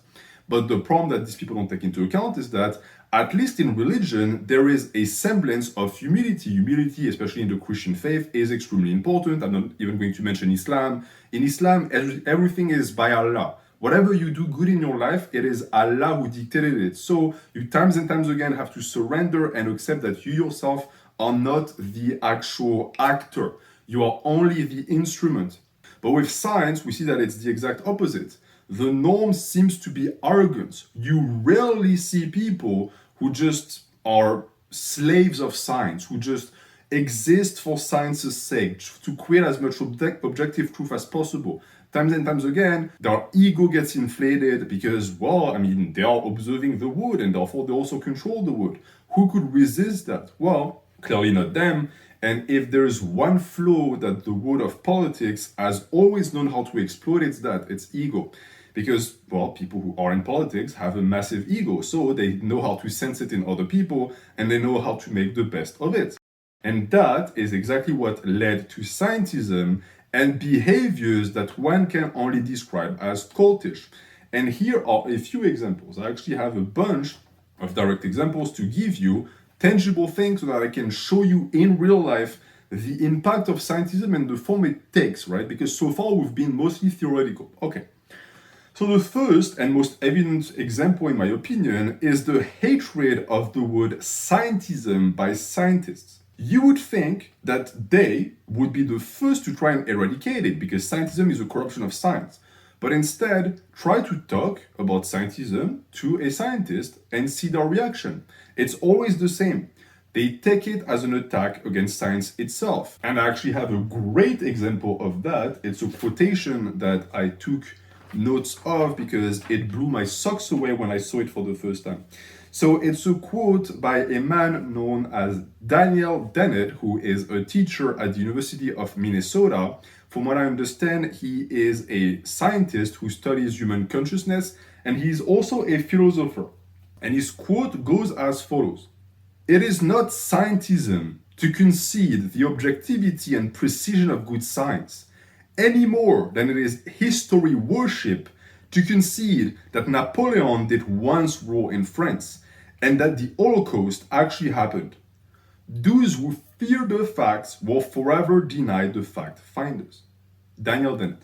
Speaker 1: But the problem that these people don't take into account is that, at least in religion, there is a semblance of humility. Humility, especially in the Christian faith, is extremely important. I'm not even going to mention Islam. In Islam, everything is by Allah. Whatever you do good in your life, it is Allah who dictated it. So you times and times again have to surrender and accept that you yourself are not the actual actor. You are only the instrument. But with science, we see that it's the exact opposite. The norm seems to be arrogance. You rarely see people who just are slaves of science, who just exist for science's sake, to create as much objective truth as possible. Times and times again, their ego gets inflated because, they are observing the wood and therefore they also control the wood. Who could resist that? Well, clearly not them. And if there's one flaw that the world of politics has always known how to exploit, it's that, it's ego. Because, well, people who are in politics have a massive ego, so they know how to sense it in other people and they know how to make the best of it. And that is exactly what led to scientism and behaviors that one can only describe as cultish. And here are a few examples. I actually have a bunch of direct examples to give you tangible things so that I can show you in real life the impact of scientism and the form it takes, right? Because so far we've been mostly theoretical. Okay. So the first and most evident example, in my opinion, is the hatred of the word scientism by scientists. You would think that they would be the first to try and eradicate it because scientism is a corruption of science. But instead, try to talk about scientism to a scientist and see their reaction. It's always the same. They take it as an attack against science itself. And I actually have a great example of that. It's a quotation that I took notes of because it blew my socks away when I saw it for the first time. So it's a quote by a man known as Daniel Dennett, who is a teacher at the University of Minnesota. From what I understand, he is a scientist who studies human consciousness, and he's also a philosopher. And his quote goes as follows: "It is not scientism to concede the objectivity and precision of good science, any more than it is history worship to concede that Napoleon did once rule in France and that the Holocaust actually happened. Those who fear the facts will forever deny the fact finders." Daniel Dennett.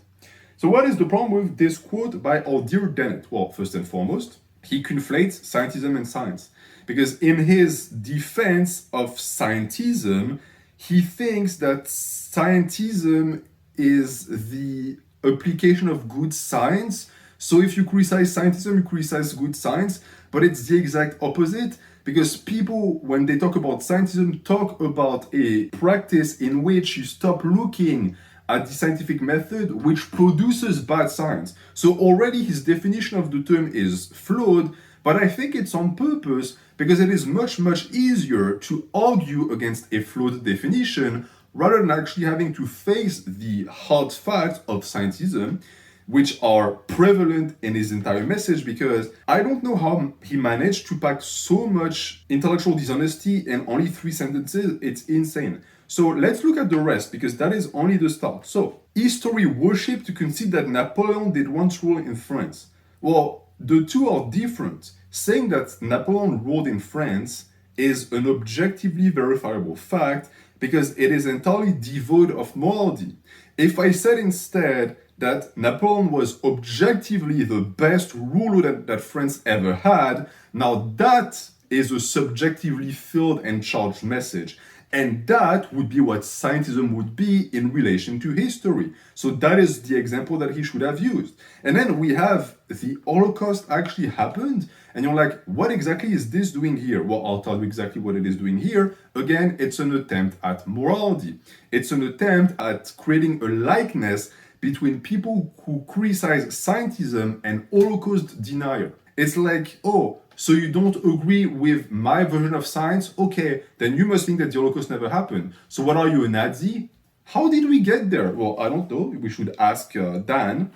Speaker 1: So what is the problem with this quote by our dear Dennett? Well, first and foremost, he conflates scientism and science. Because in his defense of scientism, he thinks that scientism is the application of good science. So if you criticize scientism, you criticize good science, but it's the exact opposite, because people, when they talk about scientism, talk about a practice in which you stop looking at the scientific method, which produces bad science. So already his definition of the term is flawed, but I think it's on purpose because it is much, much easier to argue against a flawed definition rather than actually having to face the hard facts of scientism, which are prevalent in his entire message, because I don't know how he managed to pack so much intellectual dishonesty in only 3 sentences. It's insane. So let's look at the rest, because that is only the start. So, history worship to concede that Napoleon did once rule in France. Well, the two are different. Saying that Napoleon ruled in France is an objectively verifiable fact because it is entirely devoid of morality. If I said instead that Napoleon was objectively the best ruler that France ever had, now that is a subjectively filled and charged message. And that would be what scientism would be in relation to history. So that is the example that he should have used. And then we have the Holocaust actually happened. And you're like, what exactly is this doing here? Well, I'll tell you exactly what it is doing here. Again, it's an attempt at morality. It's an attempt at creating a likeness between people who criticize scientism and Holocaust denier. It's like, oh, so you don't agree with my version of science? Okay, then you must think that the Holocaust never happened. So what are you, a Nazi? How did we get there? Well, I don't know. We should ask Dan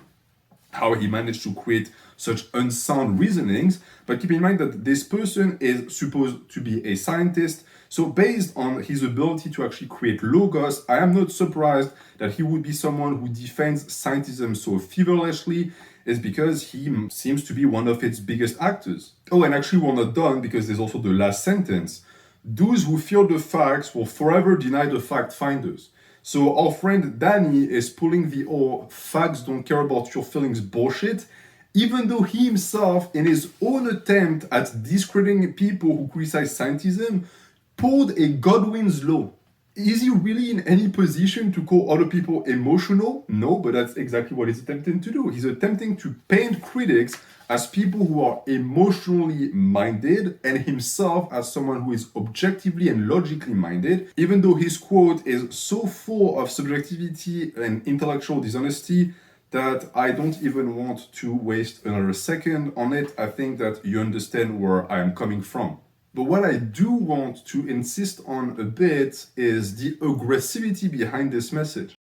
Speaker 1: how he managed to create such unsound reasonings. But keep in mind that this person is supposed to be a scientist. So based on his ability to actually create logos, I am not surprised that he would be someone who defends scientism so feverishly, is because he seems to be one of its biggest actors. Oh, and actually we're not done, because there's also the last sentence. Those who fear the facts will forever deny the fact finders. So our friend Danny is pulling the facts don't care about your feelings bullshit, even though he himself, in his own attempt at discrediting people who criticize scientism, pulled a Godwin's law. Is he really in any position to call other people emotional? No, but that's exactly what he's attempting to do. He's attempting to paint critics as people who are emotionally minded and himself as someone who is objectively and logically minded, even though his quote is so full of subjectivity and intellectual dishonesty that I don't even want to waste another second on it. I think that you understand where I am coming from. But what I do want to insist on a bit is the aggressivity behind this message.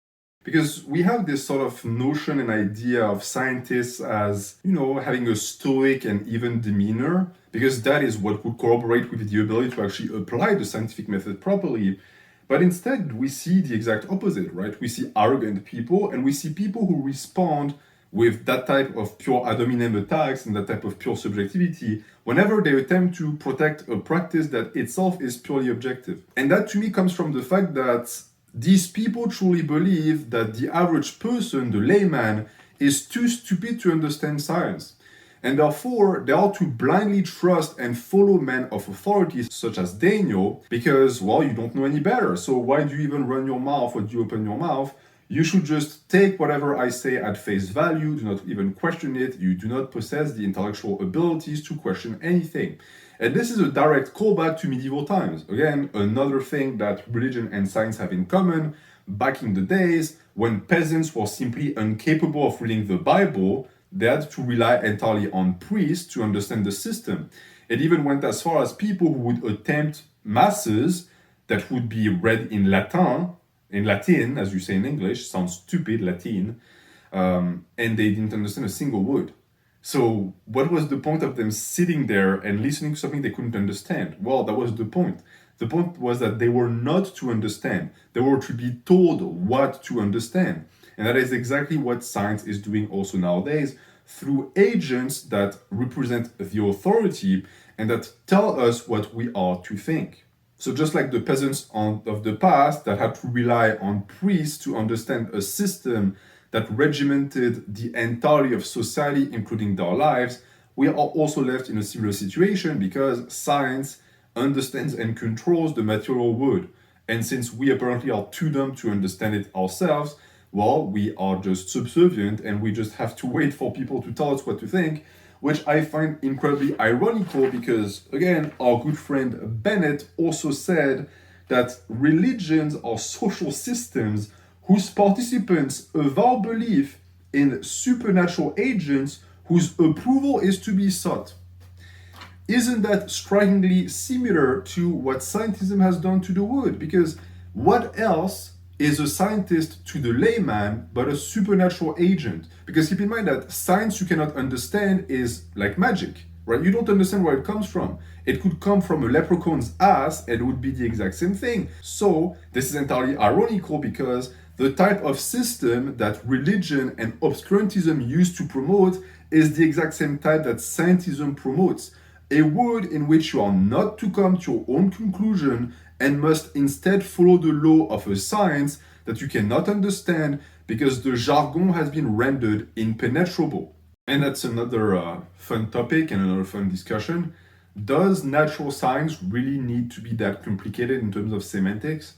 Speaker 1: Because we have this sort of notion and idea of scientists as, having a stoic and even demeanor, because that is what would corroborate with the ability to actually apply the scientific method properly. But instead, we see the exact opposite, right? We see arrogant people, and we see people who respond with that type of pure ad hominem attacks and that type of pure subjectivity whenever they attempt to protect a practice that itself is purely objective. And that to me comes from the fact that these people truly believe that the average person, the layman, is too stupid to understand science. And therefore, they are to blindly trust and follow men of authority, such as Daniel, because, well, you don't know any better. So why do you even run your mouth or do you open your mouth? You should just take whatever I say at face value, do not even question it. You do not possess the intellectual abilities to question anything. And this is a direct callback to medieval times. Again, another thing that religion and science have in common. Back in the days, when peasants were simply incapable of reading the Bible, they had to rely entirely on priests to understand the system. It even went as far as people who would attempt masses that would be read in Latin, as you say in English, sounds stupid, Latin, and they didn't understand a single word. So what was the point of them sitting there and listening to something they couldn't understand? Well, that was the point. The point was that they were not to understand. They were to be told what to understand. And that is exactly what science is doing also nowadays through agents that represent the authority and that tell us what we are to think. So just like the peasants of the past that had to rely on priests to understand a system that regimented the entirety of society, including their lives, we are also left in a similar situation because science understands and controls the material world. And since we apparently are too dumb to understand it ourselves, well, we are just subservient and we just have to wait for people to tell us what to think, which I find incredibly ironical because, again, our good friend Bennett also said that religions are social systems whose participants avow belief in supernatural agents whose approval is to be sought. Isn't that strikingly similar to what scientism has done to the world? Because what else is a scientist to the layman but a supernatural agent? Because keep in mind that science you cannot understand is like magic, right? You don't understand where it comes from. It could come from a leprechaun's ass and it would be the exact same thing. So this is entirely ironical because the type of system that religion and obscurantism used to promote is the exact same type that scientism promotes. A world in which you are not to come to your own conclusion and must instead follow the law of a science that you cannot understand because the jargon has been rendered impenetrable. And that's another fun topic and another fun discussion. Does natural science really need to be that complicated in terms of semantics?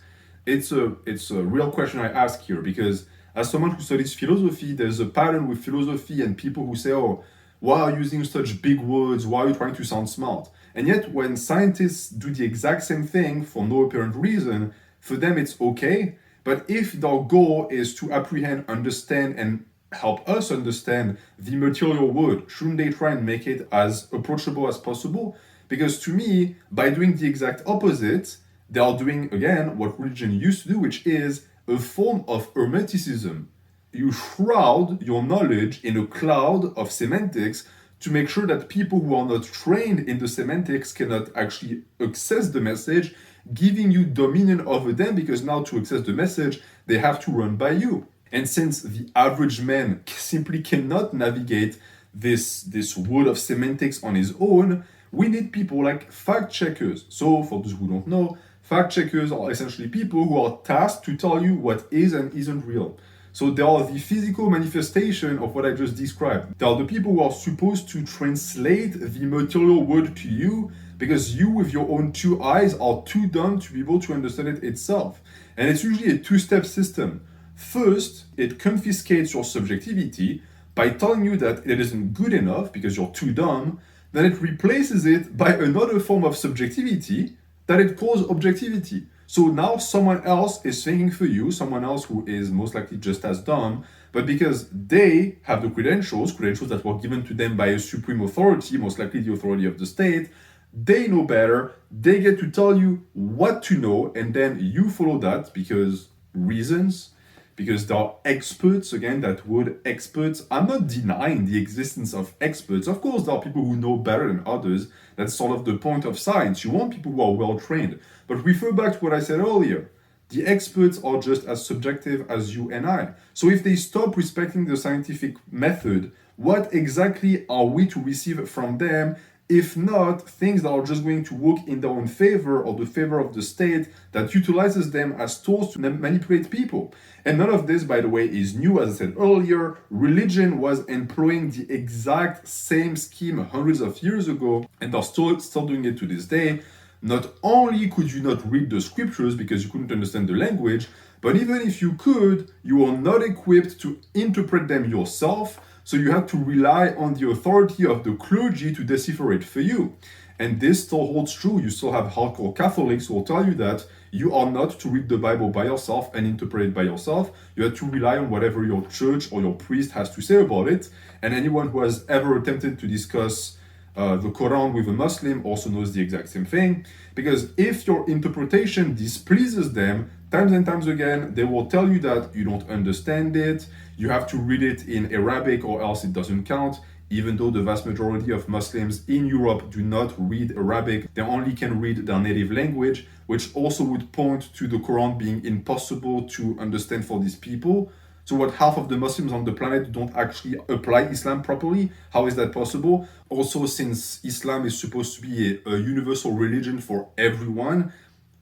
Speaker 1: It's a real question I ask here because as someone who studies philosophy, there's a pattern with philosophy and people who say, oh, why are you using such big words? Why are you trying to sound smart? And yet when scientists do the exact same thing for no apparent reason, for them it's okay. But if their goal is to apprehend, understand, and help us understand the material world, shouldn't they try and make it as approachable as possible? Because to me, by doing the exact opposite, they are doing, again, what religion used to do, which is a form of hermeticism. You shroud your knowledge in a cloud of semantics to make sure that people who are not trained in the semantics cannot actually access the message, giving you dominion over them because now to access the message, they have to run by you. And since the average man simply cannot navigate this world of semantics on his own, we need people like fact checkers. So for those who don't know, fact checkers are essentially people who are tasked to tell you what is and isn't real. So they are the physical manifestation of what I just described. They are the people who are supposed to translate the material world to you because you with your own two eyes are too dumb to be able to understand it itself. And it's usually a two-step system. First, it confiscates your subjectivity by telling you that it isn't good enough because you're too dumb. Then it replaces it by another form of subjectivity that it calls objectivity. So now someone else is thinking for you, someone else who is most likely just as dumb, but because they have the credentials that were given to them by a supreme authority, most likely the authority of the state, They know better. They get to tell you what to know, and then you follow that because reasons, because there are experts. Again, that word experts. I'm not denying the existence of experts. Of course, there are people who know better than others. That's sort of the point of science. You want people who are well trained. But refer back to what I said earlier. The experts are just as subjective as you and I. So if they stop respecting the scientific method, what exactly are we to receive from them? If not, things that are just going to work in their own favor or the favor of the state that utilizes them as tools to manipulate people. And none of this, by the way, is new. As I said earlier, religion was employing the exact same scheme hundreds of years ago, and they're still doing it to this day. Not only could you not read the scriptures because you couldn't understand the language, but even if you could, you are not equipped to interpret them yourself, so you had to rely on the authority of the clergy to decipher it for you. And this still holds true. You still have hardcore Catholics who will tell you that you are not to read the Bible by yourself and interpret it by yourself. You have to rely on whatever your church or your priest has to say about it. And anyone who has ever attempted to discuss the Quran with a Muslim also knows the exact same thing, because if your interpretation displeases them, times and times again, they will tell you that you don't understand it, you have to read it in Arabic or else it doesn't count, even though the vast majority of Muslims in Europe do not read Arabic, they only can read their native language, which also would point to the Quran being impossible to understand for these people. So what, half of the Muslims on the planet don't actually apply Islam properly? How is that possible? Also, since Islam is supposed to be a universal religion for everyone,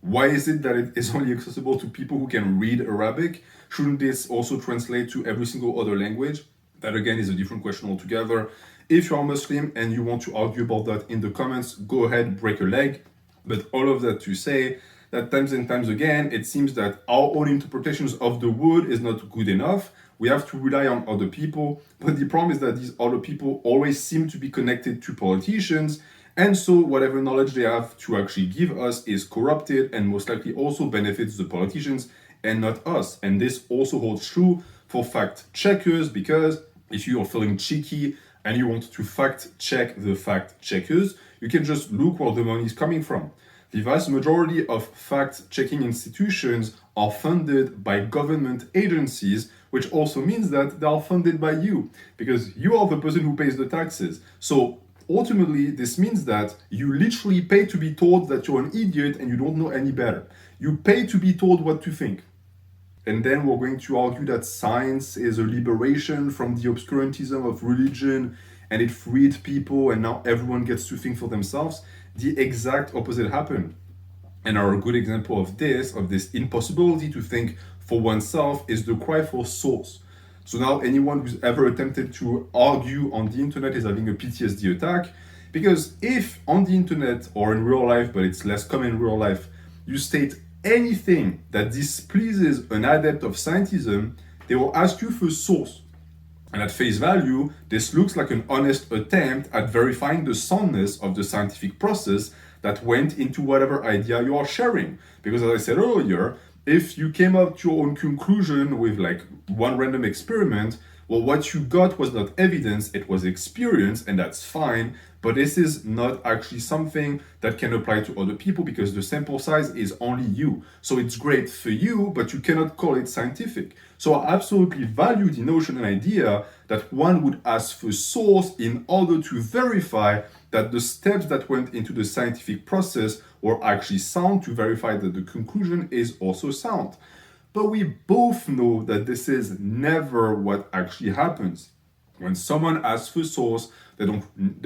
Speaker 1: why is it that it is only accessible to people who can read Arabic? Shouldn't this also translate to every single other language? That again is a different question altogether. If you are Muslim and you want to argue about that in the comments, go ahead, break a leg. But all of that to say that times and times again, it seems that our own interpretations of the word is not good enough. We have to rely on other people. But the problem is that these other people always seem to be connected to politicians. And so whatever knowledge they have to actually give us is corrupted and most likely also benefits the politicians and not us. And this also holds true for fact checkers, because if you are feeling cheeky and you want to fact check the fact checkers, you can just look where the money is coming from. The vast majority of fact-checking institutions are funded by government agencies, which also means that they are funded by you, because you are the person who pays the taxes. So ultimately, this means that you literally pay to be told that you're an idiot and you don't know any better. You pay to be told what to think. And then we're going to argue that science is a liberation from the obscurantism of religion and it freed people and now everyone gets to think for themselves. The exact opposite happened. And our good example of this impossibility to think for oneself, is the cry for source. So now anyone who's ever attempted to argue on the internet is having a PTSD attack, because if on the internet or in real life, but it's less common in real life, you state anything that displeases an adept of scientism, they will ask you for source. And at face value, this looks like an honest attempt at verifying the soundness of the scientific process that went into whatever idea you are sharing. Because as I said earlier, if you came up to your own conclusion with like one random experiment, well, what you got was not evidence, it was experience, and that's fine. But this is not actually something that can apply to other people because the sample size is only you. So it's great for you, but you cannot call it scientific. So I absolutely value the notion and idea that one would ask for source in order to verify that the steps that went into the scientific process were actually sound, to verify that the conclusion is also sound. But we both know that this is never what actually happens. When someone asks for source, they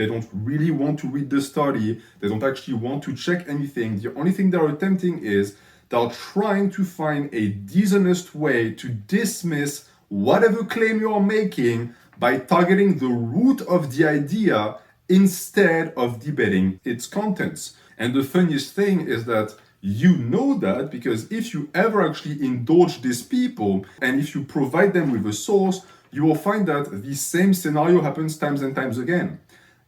Speaker 1: don't really want to read the study, they don't actually want to check anything. The only thing they're attempting is they're trying to find a dishonest way to dismiss whatever claim you're making by targeting the root of the idea instead of debating its contents. And the funniest thing is that you know that because if you ever actually indulge these people and if you provide them with a source, you will find that the same scenario happens times and times again.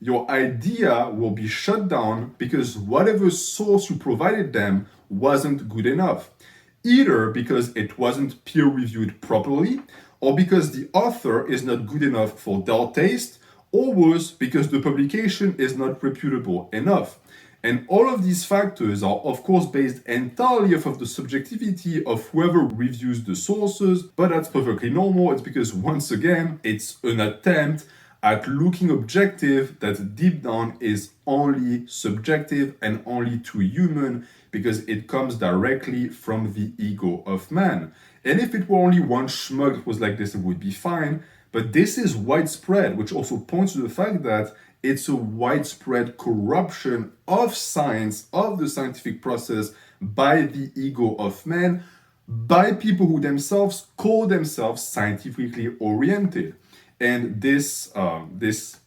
Speaker 1: Your idea will be shut down because whatever source you provided them wasn't good enough. Either because it wasn't peer reviewed properly, or because the author is not good enough for their taste, or worse, because the publication is not reputable enough. And all of these factors are, of course, based entirely off of the subjectivity of whoever reviews the sources, but that's perfectly normal. It's because, once again, it's an attempt at looking objective that deep down is only subjective and only too human because it comes directly from the ego of man. And if it were only one schmuck that was like this, it would be fine. But this is widespread, which also points to the fact that it's a widespread corruption of science, of the scientific process by the ego of man, by people who themselves call themselves scientifically oriented. And this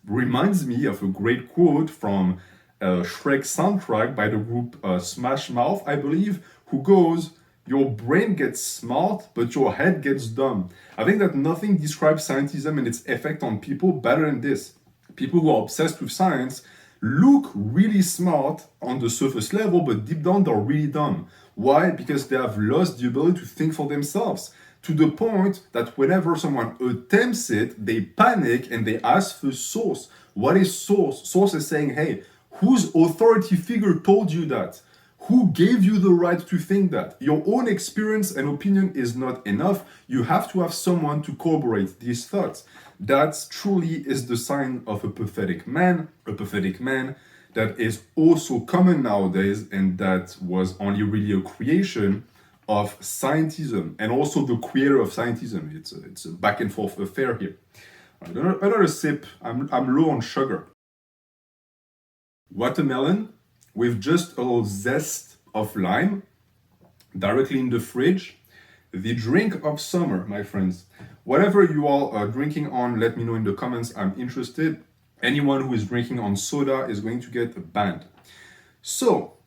Speaker 1: reminds me of a great quote from Shrek soundtrack by the group Smash Mouth, I believe, who goes, "Your brain gets smart, but your head gets dumb." I think that nothing describes scientism and its effect on people better than this. People who are obsessed with science look really smart on the surface level, but deep down they're really dumb. Why? Because they have lost the ability to think for themselves, to the point that whenever someone attempts it, they panic and they ask for source. What is source? Source is saying, hey, whose authority figure told you that? Who gave you the right to think that? Your own experience and opinion is not enough. You have to have someone to corroborate these thoughts. That truly is the sign of a pathetic man that is also common nowadays, and that was only really a creation of scientism and also the creator of scientism. It's a back and forth affair here. Another sip. I'm low on sugar. Watermelon with just a little zest of lime directly in the fridge. The drink of summer, my friends. Whatever you all are drinking on, let me know in the comments. I'm interested. Anyone who is drinking on soda is going to get banned. So,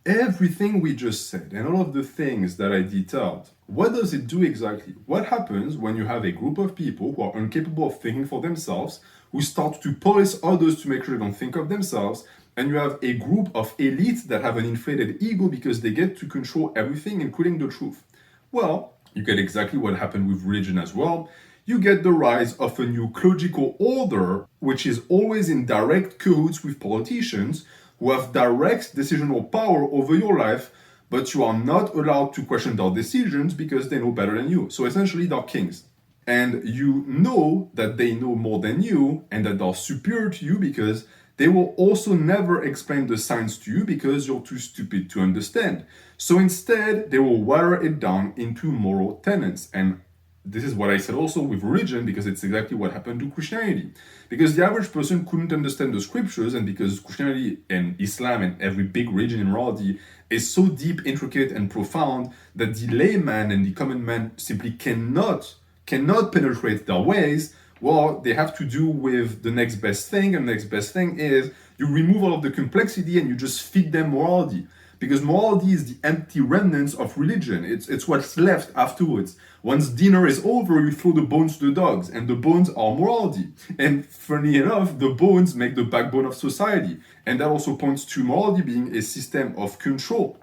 Speaker 1: everything we just said and all of the things that I detailed, what does it do exactly? What happens when you have a group of people who are incapable of thinking for themselves, who start to police others to make sure they don't think of themselves, and you have a group of elites that have an inflated ego because they get to control everything, including the truth? Well, you get exactly what happened with religion as well. You get the rise of a new clerical order, which is always in direct cahoots with politicians who have direct decisional power over your life, but you are not allowed to question their decisions because they know better than you. So essentially, they're kings. And you know that they know more than you and that they're superior to you because they will also never explain the science to you because you're too stupid to understand. So instead, they will water it down into moral tenets. And this is what I said also with religion, because it's exactly what happened to Christianity. Because the average person couldn't understand the scriptures, and because Christianity and Islam and every big religion in morality is so deep, intricate, and profound that the layman and the common man simply cannot penetrate their ways. Well, they have to do with the next best thing, and the next best thing is you remove all of the complexity and you just feed them morality. Because morality is the empty remnants of religion. It's what's left afterwards. Once dinner is over, you throw the bones to the dogs, and the bones are morality. And funny enough, the bones make the backbone of society. And that also points to morality being a system of control.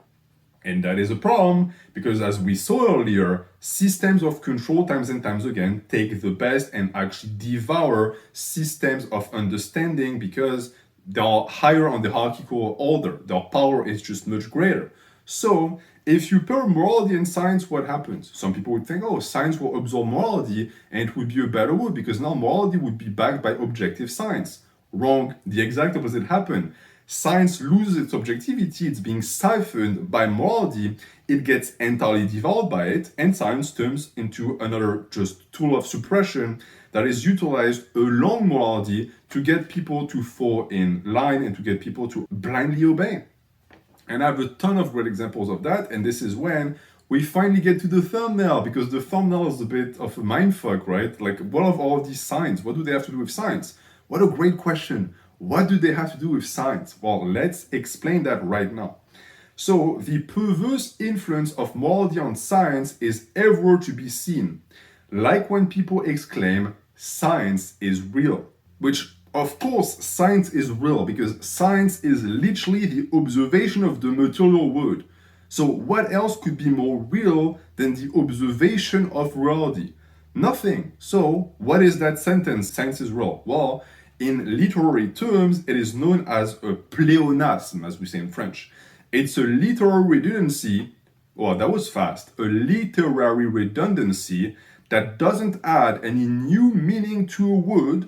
Speaker 1: And that is a problem, because as we saw earlier, systems of control times and times again take the best and actually devour systems of understanding because they are higher on the hierarchical order. Their power is just much greater. So if you pair morality and science, what happens? Some people would think, oh, science will absorb morality and it would be a better word because now morality would be backed by objective science. Wrong. The exact opposite happened. Science loses its objectivity, it's being siphoned by morality, it gets entirely devoured by it, and science turns into another just tool of suppression that is utilized along morality to get people to fall in line and to get people to blindly obey. And I have a ton of great examples of that, and this is when we finally get to the thumbnail, because the thumbnail is a bit of a mindfuck, right? Like, what of all of these science? What do they have to do with science? What a great question. What do they have to do with science? Well, let's explain that right now. So, the perverse influence of morality on science is everywhere to be seen. Like when people exclaim, science is real. Which, of course, science is real, because science is literally the observation of the material world. So, what else could be more real than the observation of reality? Nothing. So, what is that sentence? Science is real. Well, In literary terms, it is known as a pléonasme, as we say in French. It's a literary redundancy, that was fast, a literary redundancy that doesn't add any new meaning to a word,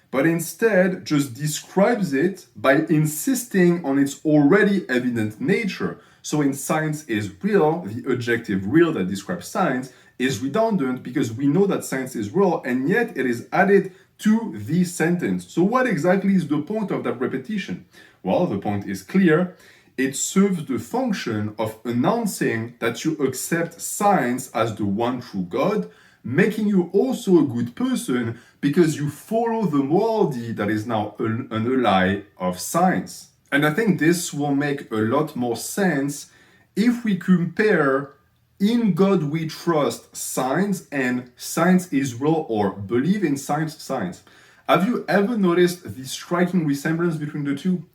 Speaker 1: but instead just describes it by insisting on its already evident nature. So in science is real, the adjective real that describes science is redundant because we know that science is real, and yet it is added to the sentence. So what exactly is the point of that repetition? Well, the point is clear. It serves the function of announcing that you accept science as the one true God, making you also a good person because you follow the morality that is now an ally of science. And I think this will make a lot more sense if we compare in God we trust science and science is real or believe in science. Have you ever noticed the striking resemblance between the two?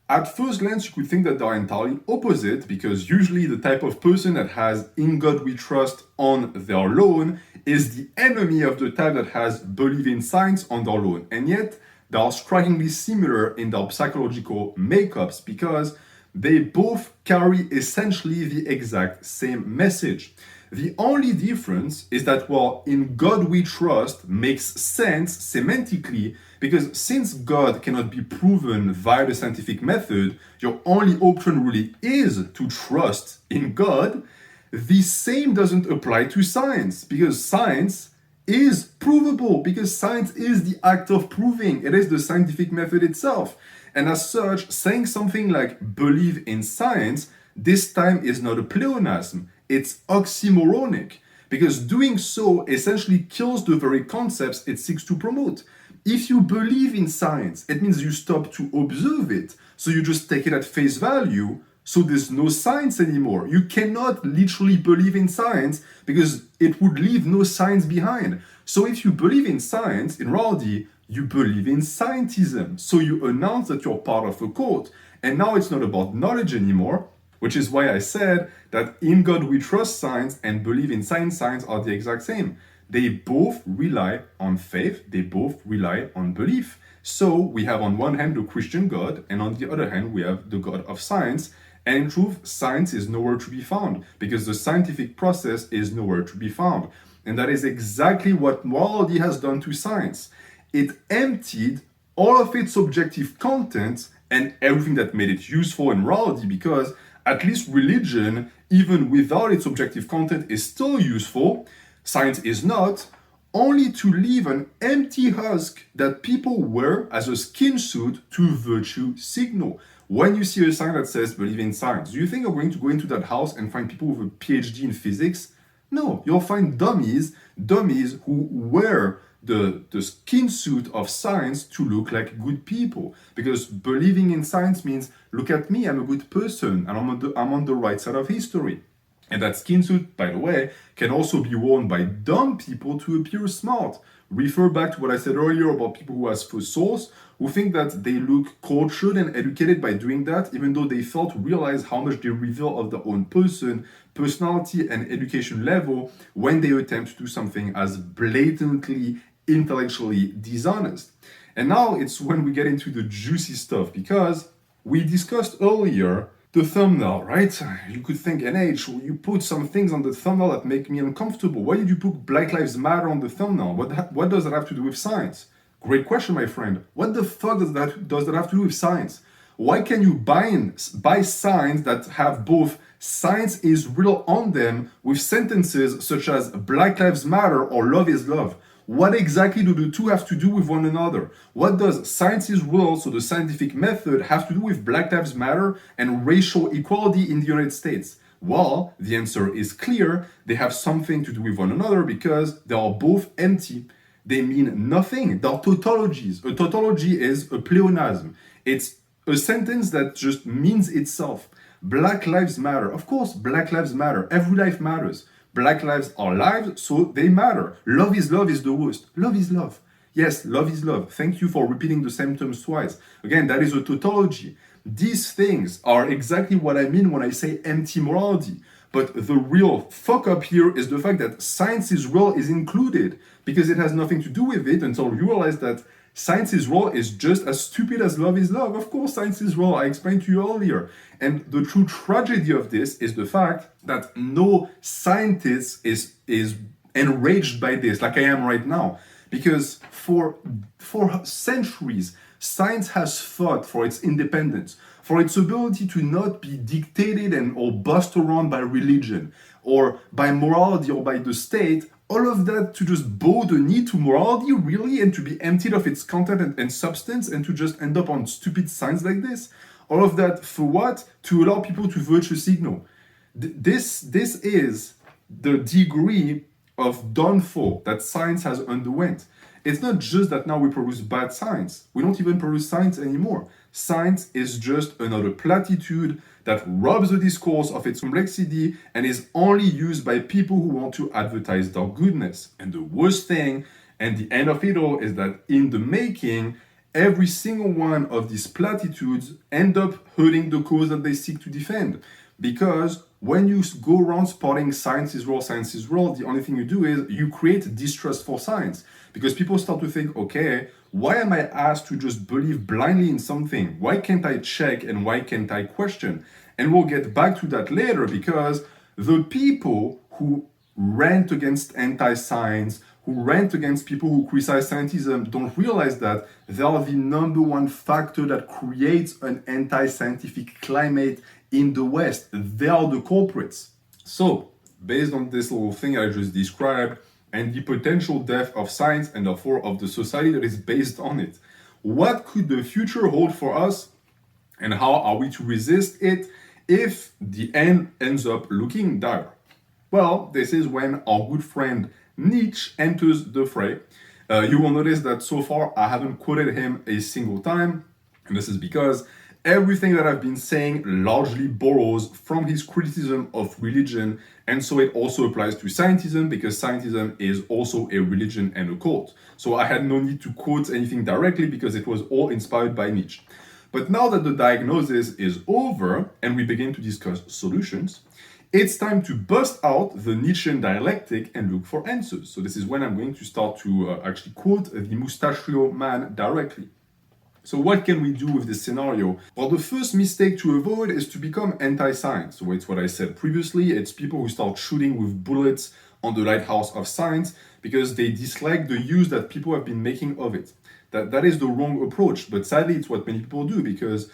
Speaker 1: At first glance, you could think that they are entirely opposite because usually the type of person that has in God we trust on their loan is the enemy of the type that has believe in science on their loan. And yet, they are strikingly similar in their psychological makeups because they both carry essentially the exact same message. The only difference is that while in God we trust makes sense semantically, because since God cannot be proven via the scientific method, your only option really is to trust in God. The same doesn't apply to science, because science is provable, because science is the act of proving. It is the scientific method itself. And as such, saying something like believe in science, this time is not a pleonasm, it's oxymoronic, because doing so essentially kills the very concepts it seeks to promote. If you believe in science, it means you stop to observe it, so you just take it at face value, so there's no science anymore. You cannot literally believe in science because it would leave no science behind. So if you believe in science, in reality, you believe in scientism. So you announce that you're part of a cult. And now it's not about knowledge anymore, which is why I said that in God we trust science and believe in science are the exact same. They both rely on faith, they both rely on belief. So we have on one hand the Christian God, and on the other hand we have the God of science. And in truth, science is nowhere to be found because the scientific process is nowhere to be found. And that is exactly what morality has done to science. It emptied all of its objective content and everything that made it useful in morality, because at least religion, even without its objective content, is still useful. Science is not, only to leave an empty husk that people wear as a skin suit to virtue signal. When you see a sign that says believe in science, do you think you're going to go into that house and find people with a PhD in physics? No, you'll find dummies who wear the skin suit of science to look like good people. Because believing in science means, look at me, I'm a good person, and I'm on the right side of history. And that skin suit, by the way, can also be worn by dumb people to appear smart. Refer back to what I said earlier about people who have faux souls, who think that they look cultured and educated by doing that, even though they fail to realize how much they reveal of their own personality, and education level when they attempt to do something as blatantly intellectually dishonest. And now it's when we get into the juicy stuff, because we discussed earlier the thumbnail, right? You could think, NH, you put some things on the thumbnail that make me uncomfortable. Why did you put Black Lives Matter on the thumbnail? What does that have to do with science? Great question, my friend. What the fuck does that have to do with science? Why can you buy signs that have both science is real on them with sentences such as Black Lives Matter or love is love? What exactly do the two have to do with one another? What does science is real, so the scientific method, have to do with Black Lives Matter and racial equality in the United States? Well, the answer is clear. They have something to do with one another because they are both empty. They mean nothing. They're tautologies. A tautology is a pleonasm. It's a sentence that just means itself. Black Lives Matter. Of course, Black Lives Matter. Every life matters. Black lives are lives, so they matter. Love is the worst. Love is love. Yes, love is love. Thank you for repeating the same terms twice. Again, that is a tautology. These things are exactly what I mean when I say empty morality. But the real fuck up here is the fact that science is real is included, because it has nothing to do with it until you realize that Science's role is just as stupid as love is love. Of course, science's role, I explained to you earlier. And the true tragedy of this is the fact that no scientist is enraged by this, like I am right now. Because for centuries, science has fought for its independence, for its ability to not be dictated or bossed around by religion, or by morality, or by the state. All of that to just bow the knee to morality, really, and to be emptied of its content and substance, and to just end up on stupid science like this. All of that for what? To allow people to virtue signal. This is the degree of downfall that science has underwent. It's not just that now we produce bad science. We don't even produce science anymore. Science is just another platitude that robs the discourse of its complexity and is only used by people who want to advertise their goodness. And the worst thing, and the end of it all, is that in the making, every single one of these platitudes end up hurting the cause that they seek to defend. Because when you go around spouting science's role, the only thing you do is you create distrust for science. Because people start to think, okay, why am I asked to just believe blindly in something? Why can't I check and why can't I question? And we'll get back to that later, because the people who rant against anti-science, who rant against people who criticize scientism, don't realize that they are the number one factor that creates an anti-scientific climate in the West. They are the culprits. So, based on this little thing I just described, and the potential death of science and therefore of the society that is based on it, what could the future hold for us, and how are we to resist it if the end ends up looking dire? Well, this is when our good friend Nietzsche enters the fray. You will notice that so far I haven't quoted him a single time, and this is because everything that I've been saying largely borrows from his criticism of religion, and so it also applies to scientism, because scientism is also a religion and a cult. So I had no need to quote anything directly because it was all inspired by Nietzsche. But now that the diagnosis is over and we begin to discuss solutions, it's time to bust out the Nietzschean dialectic and look for answers. So this is when I'm going to start to actually quote the mustachio man directly. So what can we do with this scenario? Well, the first mistake to avoid is to become anti-science. So it's what I said previously. It's people who start shooting with bullets on the lighthouse of science because they dislike the use that people have been making of it. That is the wrong approach, but sadly it's what many people do, because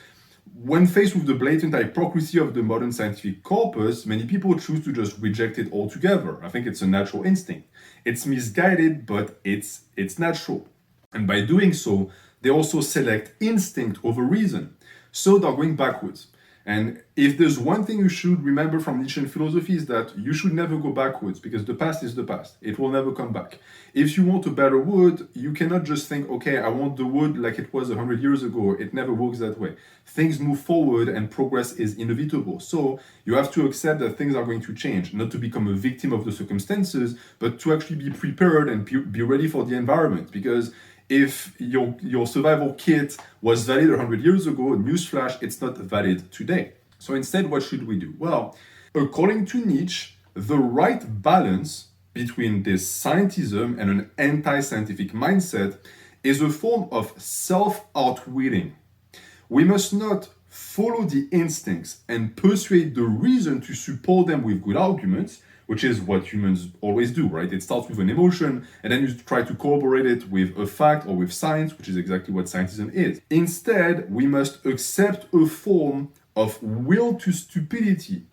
Speaker 1: when faced with the blatant hypocrisy of the modern scientific corpus, many people choose to just reject it altogether. I think it's a natural instinct. It's misguided, but it's natural. And by doing so, they also select instinct over reason. So they're going backwards. And if there's one thing you should remember from Nietzschean philosophy, is that you should never go backwards, because the past is the past. It will never come back. If you want a better world, you cannot just think, okay, I want the world like it was 100 years ago. It never works that way. Things move forward and progress is inevitable. So you have to accept that things are going to change, not to become a victim of the circumstances, but to actually be prepared and be ready for the environment. Because if your survival kit was valid 100 years ago, newsflash, it's not valid today. So instead, what should we do? Well, according to Nietzsche, the right balance between this scientism and an anti-scientific mindset is a form of self-outwitting. We must not follow the instincts and persuade the reason to support them with good arguments, which is what humans always do, right? It starts with an emotion, and then you try to corroborate it with a fact or with science, which is exactly what scientism is. Instead, we must accept a form of will to stupidity,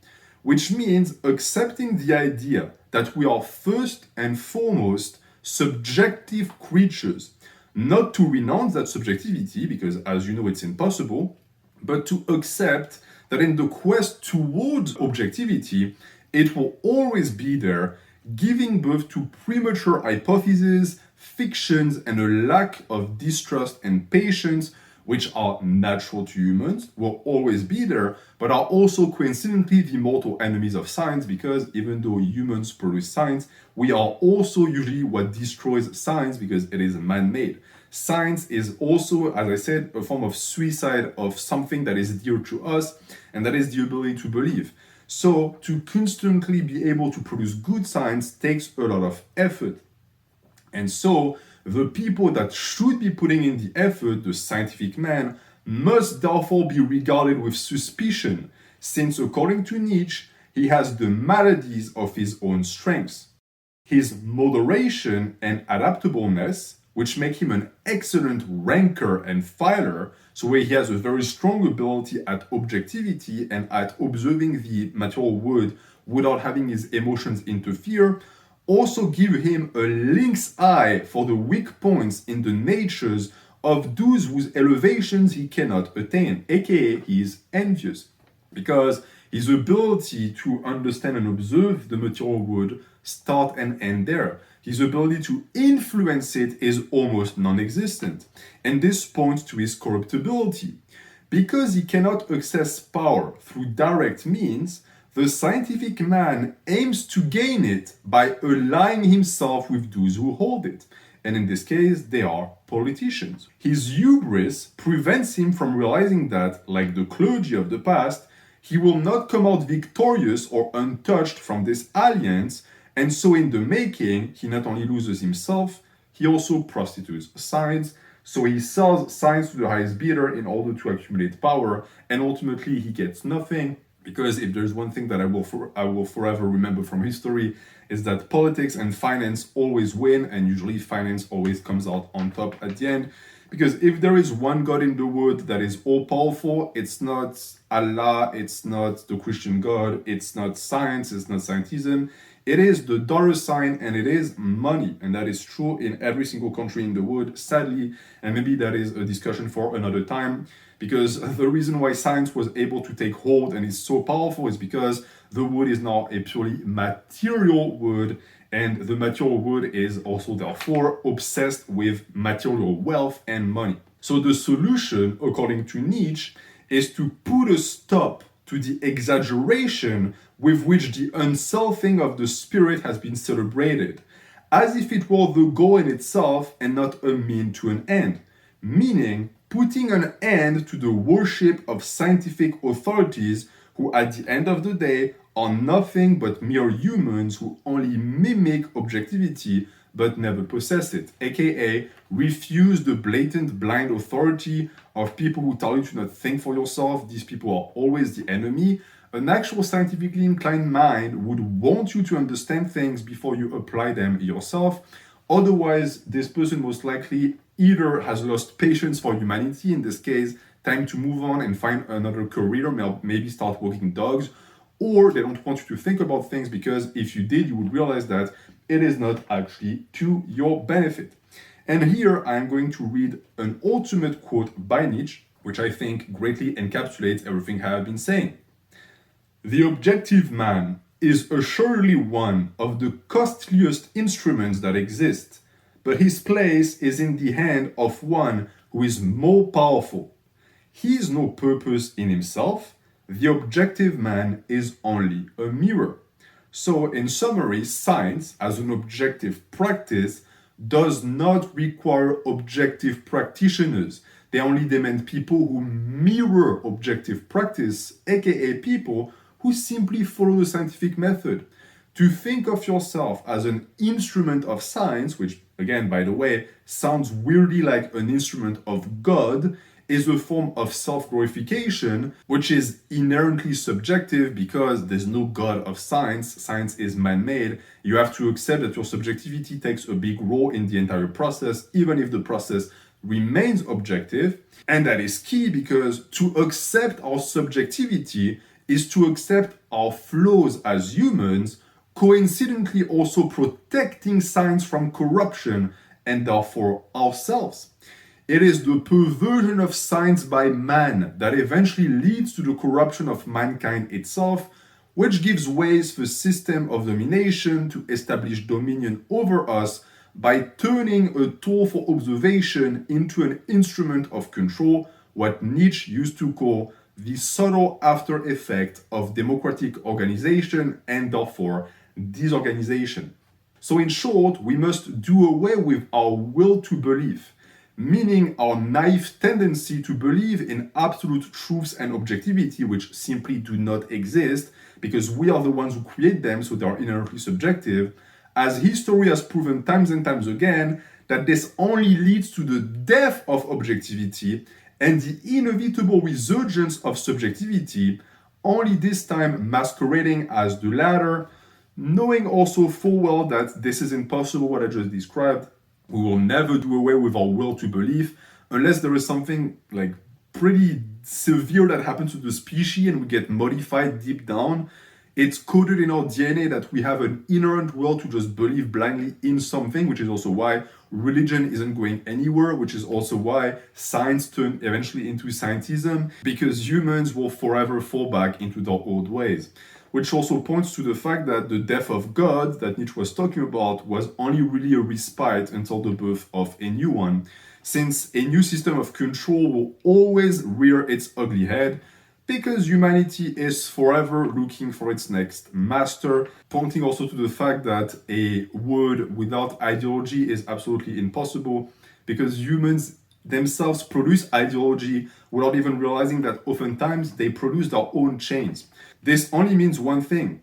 Speaker 1: which means accepting the idea that we are first and foremost subjective creatures, not to renounce that subjectivity, because as you know, it's impossible, but to accept that in the quest towards objectivity, it will always be there, giving birth to premature hypotheses, fictions, and a lack of distrust and patience, which are natural to humans, will always be there, but are also coincidentally the mortal enemies of science, because even though humans produce science, we are also usually what destroys science, because it is man-made. Science is also, as I said, a form of suicide of something that is dear to us, and that is the ability to believe. So to constantly be able to produce good science takes a lot of effort. And so The people that should be putting in the effort, the scientific man, must therefore be regarded with suspicion, since according to Nietzsche, he has the maladies of his own strengths. His moderation and adaptableness, which make him an excellent ranker and filer, so where he has a very strong ability at objectivity and at observing the material world without having his emotions interfere, also give him a lynx eye for the weak points in the natures of those whose elevations he cannot attain, aka he is envious. Because his ability to understand and observe the material world start and end there. His ability to influence it is almost non-existent. And this points to his corruptibility. Because he cannot access power through direct means, the scientific man aims to gain it by allying himself with those who hold it. And in this case, they are politicians. His hubris prevents him from realizing that, like the clergy of the past, he will not come out victorious or untouched from this alliance, and so in the making, he not only loses himself, he also prostitutes science, so he sells science to the highest bidder in order to accumulate power, and ultimately he gets nothing. Because if there's one thing that I will forever remember from history, is that politics and finance always win, and usually finance always comes out on top at the end. Because if there is one God in the world that is all-powerful, it's not Allah, it's not the Christian God, it's not science, it's not scientism. It is the dollar sign and it is money. And that is true in every single country in the world, sadly. And maybe that is a discussion for another time. Because the reason why science was able to take hold and is so powerful is because the world is now a purely material world, and the material world is also therefore obsessed with material wealth and money. So the solution, according to Nietzsche, is to put a stop to the exaggeration with which the unselfing of the spirit has been celebrated, as if it were the goal in itself and not a mean to an end, meaning putting an end to the worship of scientific authorities who at the end of the day are nothing but mere humans who only mimic objectivity but never possess it, aka refuse the blatant blind authority of people who tell you to not think for yourself. These people are always the enemy. An actual scientifically inclined mind would want you to understand things before you apply them yourself. Otherwise, this person most likely either has lost patience for humanity, in this case, time to move on and find another career, maybe start walking dogs, or they don't want you to think about things because if you did, you would realize that it is not actually to your benefit. And here I'm going to read an ultimate quote by Nietzsche, which I think greatly encapsulates everything I have been saying. The objective man is assuredly one of the costliest instruments that exist, but his place is in the hand of one who is more powerful. He is no purpose in himself. The objective man is only a mirror. So, in summary, science, as an objective practice, does not require objective practitioners. They only demand people who mirror objective practice, aka people who simply follow the scientific method. To think of yourself as an instrument of science, which, again, by the way, sounds weirdly like an instrument of God, is a form of self-glorification, which is inherently subjective because there's no God of science. Science is man-made. You have to accept that your subjectivity takes a big role in the entire process, even if the process remains objective. And that is key because to accept our subjectivity is to accept our flaws as humans, coincidentally also protecting science from corruption and therefore ourselves. It is the perversion of science by man that eventually leads to the corruption of mankind itself, which gives ways for a system of domination to establish dominion over us by turning a tool for observation into an instrument of control, what Nietzsche used to call the subtle after effect of democratic organization and therefore disorganization. So in short, we must do away with our will to believe, meaning our naive tendency to believe in absolute truths and objectivity, which simply do not exist because we are the ones who create them, so they are inherently subjective. As history has proven times and times again, that this only leads to the death of objectivity and the inevitable resurgence of subjectivity, only this time masquerading as the latter, knowing also full well that this is impossible what I just described. We will never do away with our will to believe unless there is something like pretty severe that happens to the species and we get modified deep down. It's coded in our DNA that we have an inherent will to just believe blindly in something, which is also why religion isn't going anywhere, which is also why science turned eventually into scientism, because humans will forever fall back into their old ways. Which also points to the fact that the death of God that Nietzsche was talking about was only really a respite until the birth of a new one, since a new system of control will always rear its ugly head, because humanity is forever looking for its next master, pointing also to the fact that a world without ideology is absolutely impossible, because humans themselves produce ideology without even realizing that oftentimes they produce their own chains. This only means one thing,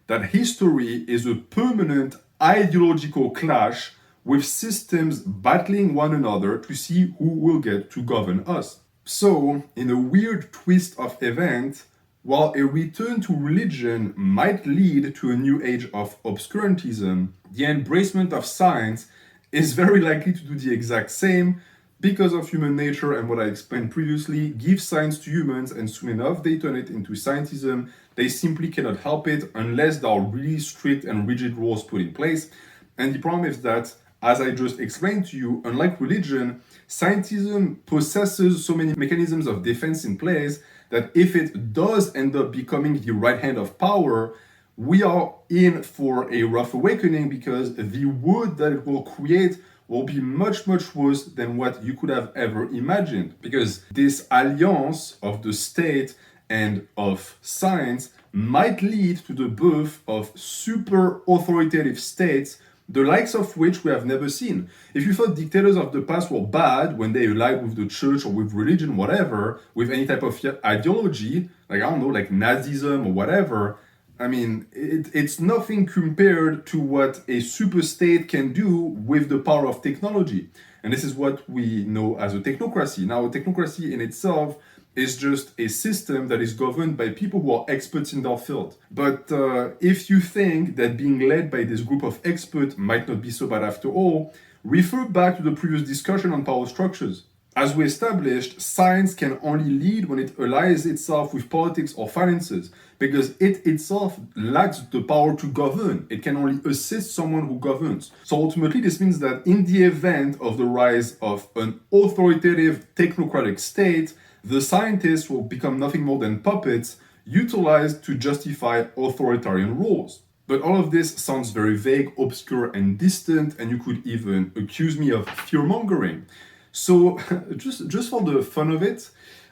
Speaker 1: that history is a permanent ideological clash with systems battling one another to see who will get to govern us. So, in a weird twist of event, while a return to religion might lead to a new age of obscurantism, the embracement of science is very likely to do the exact same because of human nature and what I explained previously. Give science to humans and soon enough they turn it into scientism. They simply cannot help it unless there are really strict and rigid rules put in place. And the problem is that, as I just explained to you, unlike religion, scientism possesses so many mechanisms of defense in place that if it does end up becoming the right hand of power, we are in for a rough awakening, because the world that it will create will be much, much worse than what you could have ever imagined. Because this alliance of the state and of science might lead to the birth of super authoritative states, the likes of which we have never seen. If you thought dictators of the past were bad when they allied with the church or with religion, whatever, with any type of ideology, like, I don't know, like Nazism or whatever, I mean, it's nothing compared to what a super state can do with the power of technology. And this is what we know as a technocracy. Now, a technocracy in itself is just a system that is governed by people who are experts in their field. But if you think that being led by this group of experts might not be so bad after all, refer back to the previous discussion on power structures. As we established, science can only lead when it allies itself with politics or finances, because it itself lacks the power to govern. It can only assist someone who governs. So ultimately, this means that in the event of the rise of an authoritative technocratic state, the scientists will become nothing more than puppets utilized to justify authoritarian rules. But all of this sounds very vague, obscure, and distant, and you could even accuse me of fear-mongering. So, just for the fun of it,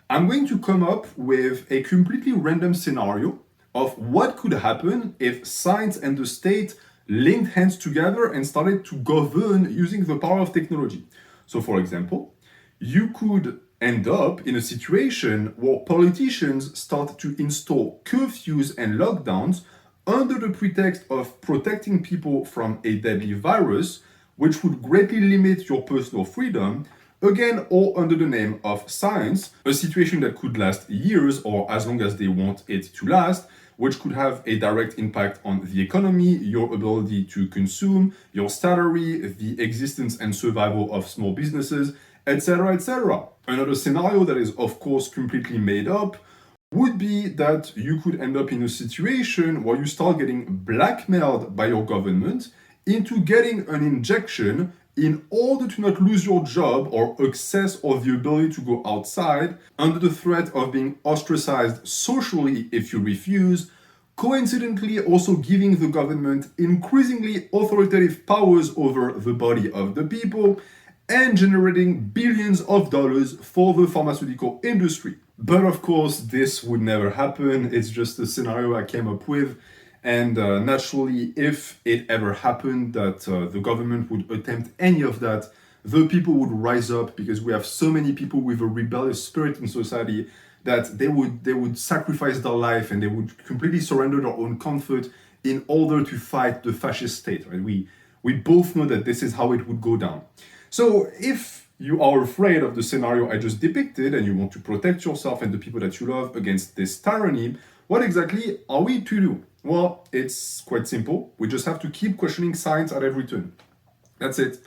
Speaker 1: I'm going to come up with a completely random scenario of what could happen if science and the state linked hands together and started to govern using the power of technology. So, for example, you could end up in a situation where politicians start to install curfews and lockdowns under the pretext of protecting people from a deadly virus, which would greatly limit your personal freedom, again, all under the name of science, a situation that could last years or as long as they want it to last, which could have a direct impact on the economy, your ability to consume, your salary, the existence and survival of small businesses, etc., etc. Another scenario that is, of course, completely made up would be that you could end up in a situation where you start getting blackmailed by your government into getting an injection in order to not lose your job or access or the ability to go outside, under the threat of being ostracized socially if you refuse, coincidentally also giving the government increasingly authoritative powers over the body of the people, and generating billions of dollars for the pharmaceutical industry. But of course, this would never happen. It's just a scenario I came up with. And naturally, if it ever happened that the government would attempt any of that, the people would rise up, because we have so many people with a rebellious spirit in society that they would sacrifice their life and they would completely surrender their own comfort in order to fight the fascist state. Right? We both know that this is how it would go down. So if you are afraid of the scenario I just depicted and you want to protect yourself and the people that you love against this tyranny, what exactly are we to do? Well, it's quite simple. We just have to keep questioning science at every turn. That's it.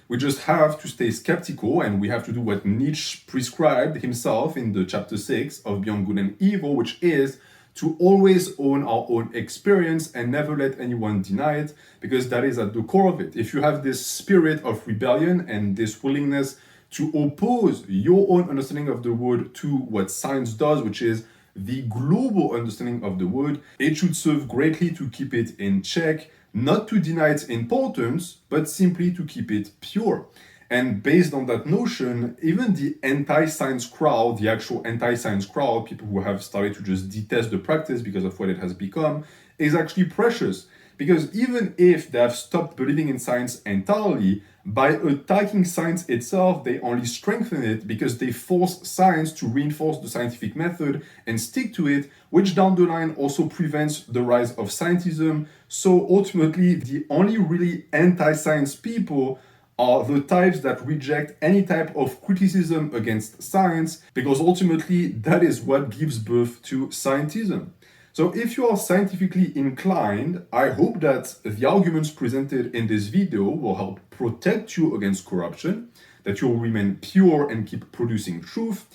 Speaker 1: We just have to stay skeptical, and we have to do what Nietzsche prescribed himself in the chapter 6 of Beyond Good and Evil, which is to always own our own experience and never let anyone deny it, because that is at the core of it. If you have this spirit of rebellion and this willingness to oppose your own understanding of the world to what science does, which is the global understanding of the world, it should serve greatly to keep it in check, not to deny its importance, but simply to keep it pure. And based on that notion, even the anti-science crowd, the actual anti-science crowd, people who have started to just detest the practice because of what it has become, is actually precious. Because even if they have stopped believing in science entirely, by attacking science itself, they only strengthen it because they force science to reinforce the scientific method and stick to it, which down the line also prevents the rise of scientism. So ultimately, the only really anti-science people are the types that reject any type of criticism against science, because ultimately that is what gives birth to scientism. So if you are scientifically inclined, I hope that the arguments presented in this video will help protect you against corruption, that you will remain pure and keep producing truth.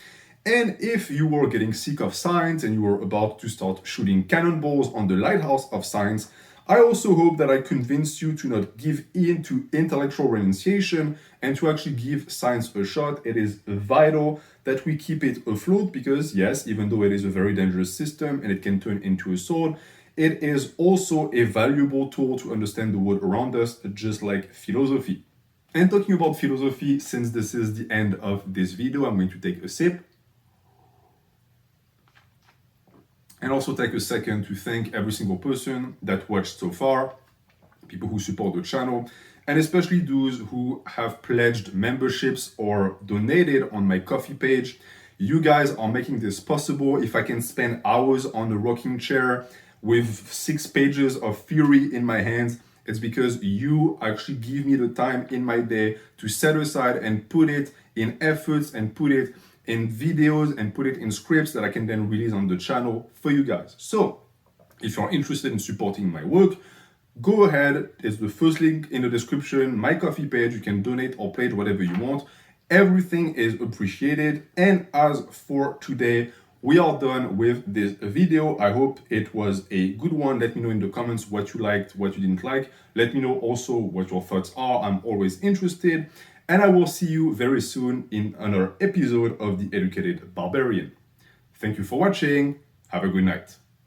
Speaker 1: And if you were getting sick of science and you were about to start shooting cannonballs on the lighthouse of science, I also hope that I convinced you to not give in to intellectual renunciation and to actually give science a shot. It is vital that we keep it afloat because, yes, even though it is a very dangerous system and it can turn into a sword, it is also a valuable tool to understand the world around us, just like philosophy. And talking about philosophy, since this is the end of this video, I'm going to take a sip. And also take a second to thank every single person that watched so far, people who support the channel, and especially those who have pledged memberships or donated on my Ko-fi page. You guys are making this possible. If I can spend hours on a rocking chair with 6 pages of theory in my hands, it's because you actually give me the time in my day to set aside and put it in efforts and put it in videos and put it in scripts that I can then release on the channel for you guys. So if you're interested in supporting my work, go ahead. It's the first link in the description, my Ko-fi page. You can donate or pledge whatever you want. Everything is appreciated. And as for today, we are done with this video. I hope it was a good one. Let me know in the comments what you liked, what you didn't like. Let me know also what your thoughts are. I'm always interested. And I will see you very soon in another episode of The Educated Barbarian. Thank you for watching. Have a good night.